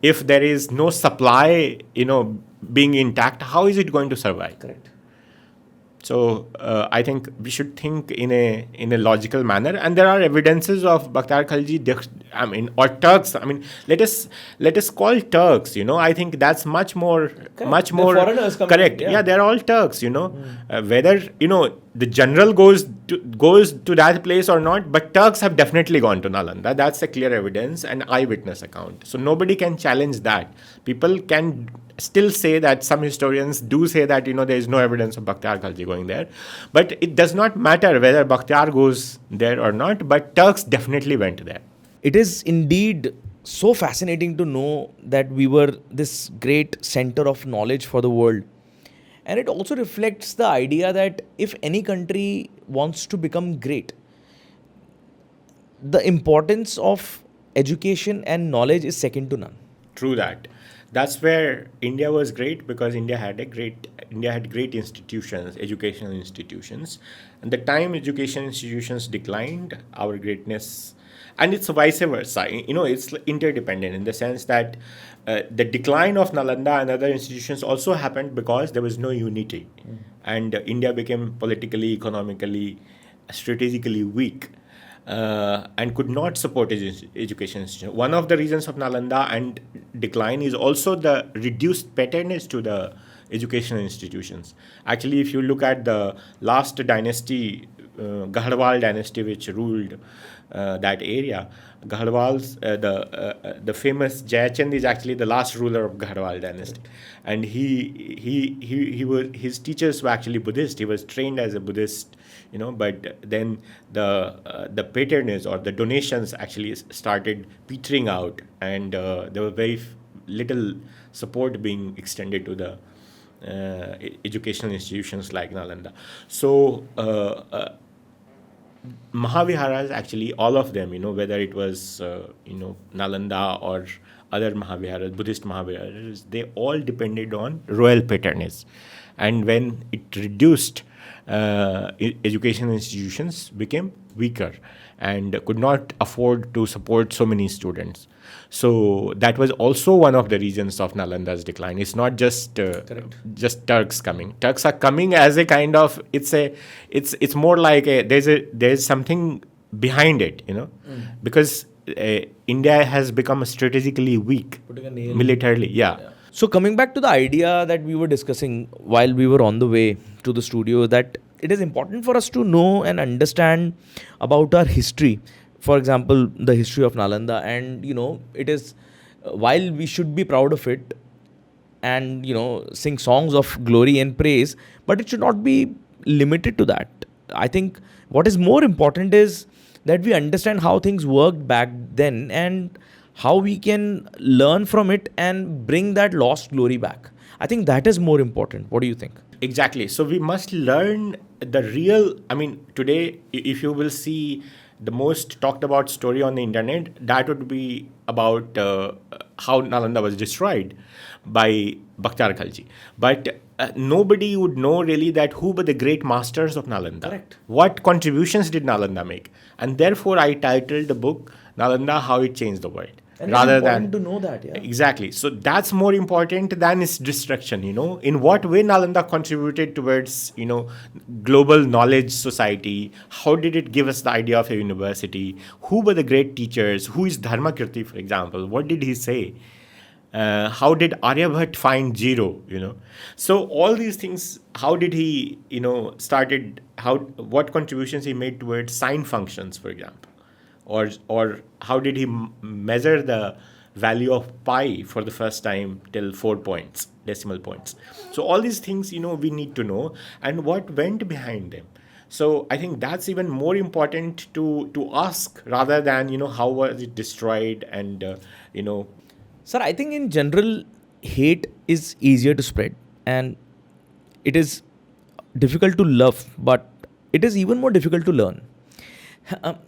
[SPEAKER 2] if there is no supply, being intact, how is it going to survive?
[SPEAKER 1] Correct.
[SPEAKER 2] So I think we should think in a logical manner, and there are evidences of Bakhtiar Khalji I mean, or Turks. I mean, let us call Turks. I think that's much more
[SPEAKER 1] The foreigners coming,
[SPEAKER 2] correct.
[SPEAKER 1] yeah.
[SPEAKER 2] Yeah, they're all Turks. Whether the general goes to that place or not, but Turks have definitely gone to Nalanda. That's a clear evidence and eyewitness account. So nobody can challenge that. People can still say that, some historians do say that there is no evidence of Bakhtiyar Khalji going there, but it does not matter whether Bakhtiyar goes there or not. But Turks definitely went there.
[SPEAKER 1] It is indeed so fascinating to know that we were this great center of knowledge for the world. And it also reflects the idea that if any country wants to become great, the importance of education and knowledge is second to none.
[SPEAKER 2] True that. That's where India was great, because India had great institutions, educational institutions. And the time education institutions declined, our greatness, and it's vice versa. It's interdependent in the sense that the decline of Nalanda and other institutions also happened because there was no unity, and India became politically, economically, strategically weak. And could not support its education institution. One of the reasons of Nalanda and decline is also the reduced patronage to the educational institutions. Actually, if you look at the last dynasty, Gahdwal dynasty, which ruled that area, Gahdwal's the famous Jayachand is actually the last ruler of Gahdwal dynasty, and his teachers were actually Buddhist. He was trained as a Buddhist, but then the patronage or the donations actually started petering out, and there was very little support being extended to the educational institutions like Nalanda. So Mahaviharas, actually all of them, whether it was Nalanda or other Mahaviharas, Buddhist Mahaviharas, they all depended on royal patronage. And when it reduced, educational institutions became weaker and could not afford to support so many students. So that was also one of the reasons of Nalanda's decline. It's not just Turks coming. Turks are coming as a kind of, it's more like there's something behind it, because India has become strategically weak militarily. Yeah.
[SPEAKER 1] So coming back to the idea that we were discussing while we were on the way to the studio, that it is important for us to know and understand about our history. For example, the history of Nalanda, and it is, while we should be proud of it and sing songs of glory and praise, but it should not be limited to that. I think what is more important is that we understand how things worked back then and how we can learn from it and bring that lost glory back. I think that is more important. What do you think?
[SPEAKER 2] Exactly. So we must learn the real, today, if you will see the most talked about story on the internet, that would be about how Nalanda was destroyed by Bakhtiyar Khalji. But nobody would know really that who were the great masters of Nalanda.
[SPEAKER 1] Correct.
[SPEAKER 2] What contributions did Nalanda make? And therefore I titled the book Nalanda, How It Changed the World.
[SPEAKER 1] And
[SPEAKER 2] rather
[SPEAKER 1] it's important
[SPEAKER 2] than
[SPEAKER 1] to know that, yeah.
[SPEAKER 2] Exactly. So that's more important than its destruction. In what way Nalanda contributed towards global knowledge society? How did it give us the idea of a university? Who were the great teachers? Who is Dharmakirti, for example? What did he say? How did Aryabhata find zero? So all these things. How did he started? What contributions he made towards sine functions, for example? Or how did he measure the value of pi for the first time till 4 points, decimal points? So all these things, we need to know, and what went behind them. So I think that's even more important to ask rather than, how was it destroyed and,
[SPEAKER 1] Sir, I think in general, hate is easier to spread and it is difficult to love, but it is even more difficult to learn.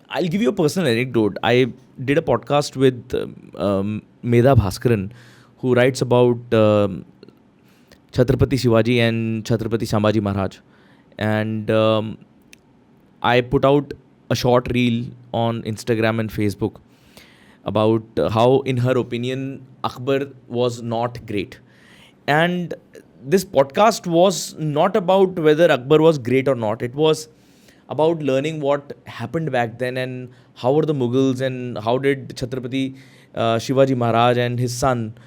[SPEAKER 1] I'll give you a personal anecdote. I did a podcast with Medha Bhaskaran, who writes about Chhatrapati Shivaji and Chhatrapati Sambhaji Maharaj. And I put out a short reel on Instagram and Facebook about how, in her opinion, Akbar was not great. And this podcast was not about whether Akbar was great or not. It was about learning what happened back then and how were the Mughals and how did Chhatrapati Shivaji Maharaj and his son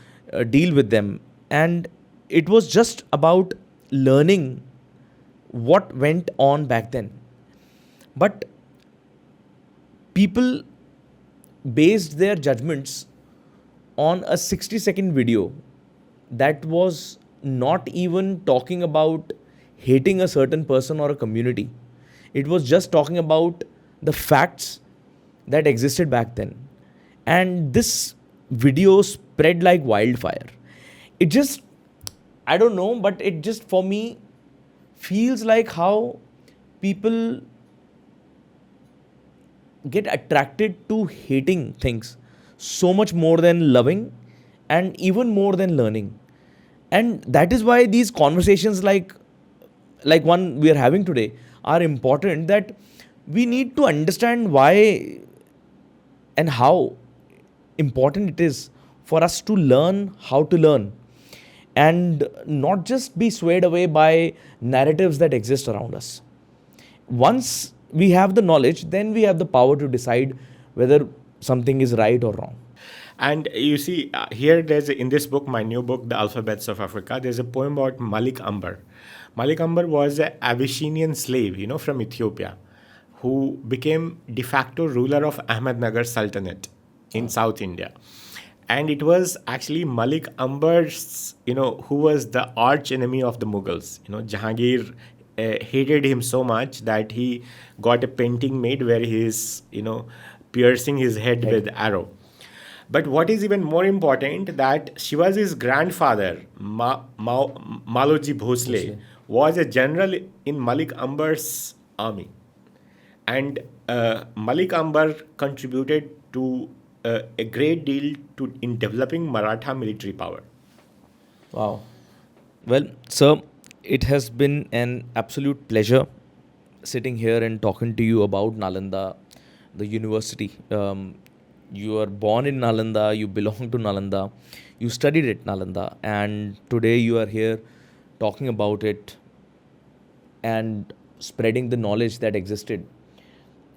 [SPEAKER 1] deal with them. And it was just about learning what went on back then. But people based their judgments on a 60-second video that was not even talking about hating a certain person or a community. It was just talking about the facts that existed back then. And this video spread like wildfire. It just, I don't know, but it just for me feels like how people get attracted to hating things so much more than loving and even more than learning. And that is why these conversations like one we are having today are important, that we need to understand why and how important it is for us to learn how to learn and not just be swayed away by narratives that exist around us. Once we have the knowledge, then we have the power to decide whether something is right or wrong.
[SPEAKER 2] And you see, here there's in this book, my new book, The Alphabets of Africa, there's a poem about Malik Ambar. Malik Ambar was an Abyssinian slave, from Ethiopia, who became de facto ruler of Ahmednagar Sultanate in South India. And it was actually Malik Ambar's, who was the arch enemy of the Mughals. Jahangir hated him so much that he got a painting made where he is, piercing his head with arrow. But what is even more important, that Shivaji's grandfather, Maloji Bhosle, was a general in Malik Ambar's army. And Malik Ambar contributed to a great deal in developing Maratha military power.
[SPEAKER 1] Wow. Well, sir, it has been an absolute pleasure sitting here and talking to you about Nalanda, the university. You are born in Nalanda, you belong to Nalanda, you studied at Nalanda, and today you are here talking about it and spreading the knowledge that existed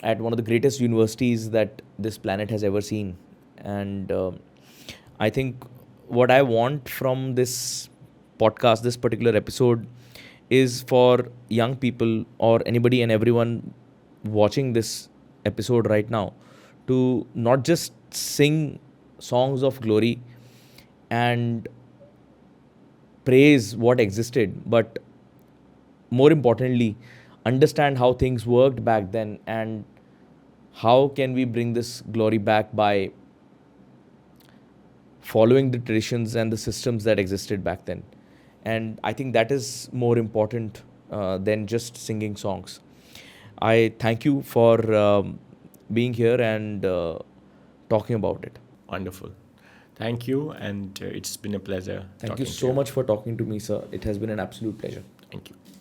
[SPEAKER 1] at one of the greatest universities that this planet has ever seen. And I think what I want from this podcast, this particular episode, is for young people or anybody and everyone watching this episode right now to not just sing songs of glory and praise what existed, but more importantly, understand how things worked back then and how can we bring this glory back by following the traditions and the systems that existed back then. And I think that is more important than just singing songs. I thank you for being here and talking about it.
[SPEAKER 2] Wonderful. Thank you, and it's been a pleasure.
[SPEAKER 1] Thank you so much for talking to me, sir. It has been an absolute pleasure.
[SPEAKER 2] Thank you.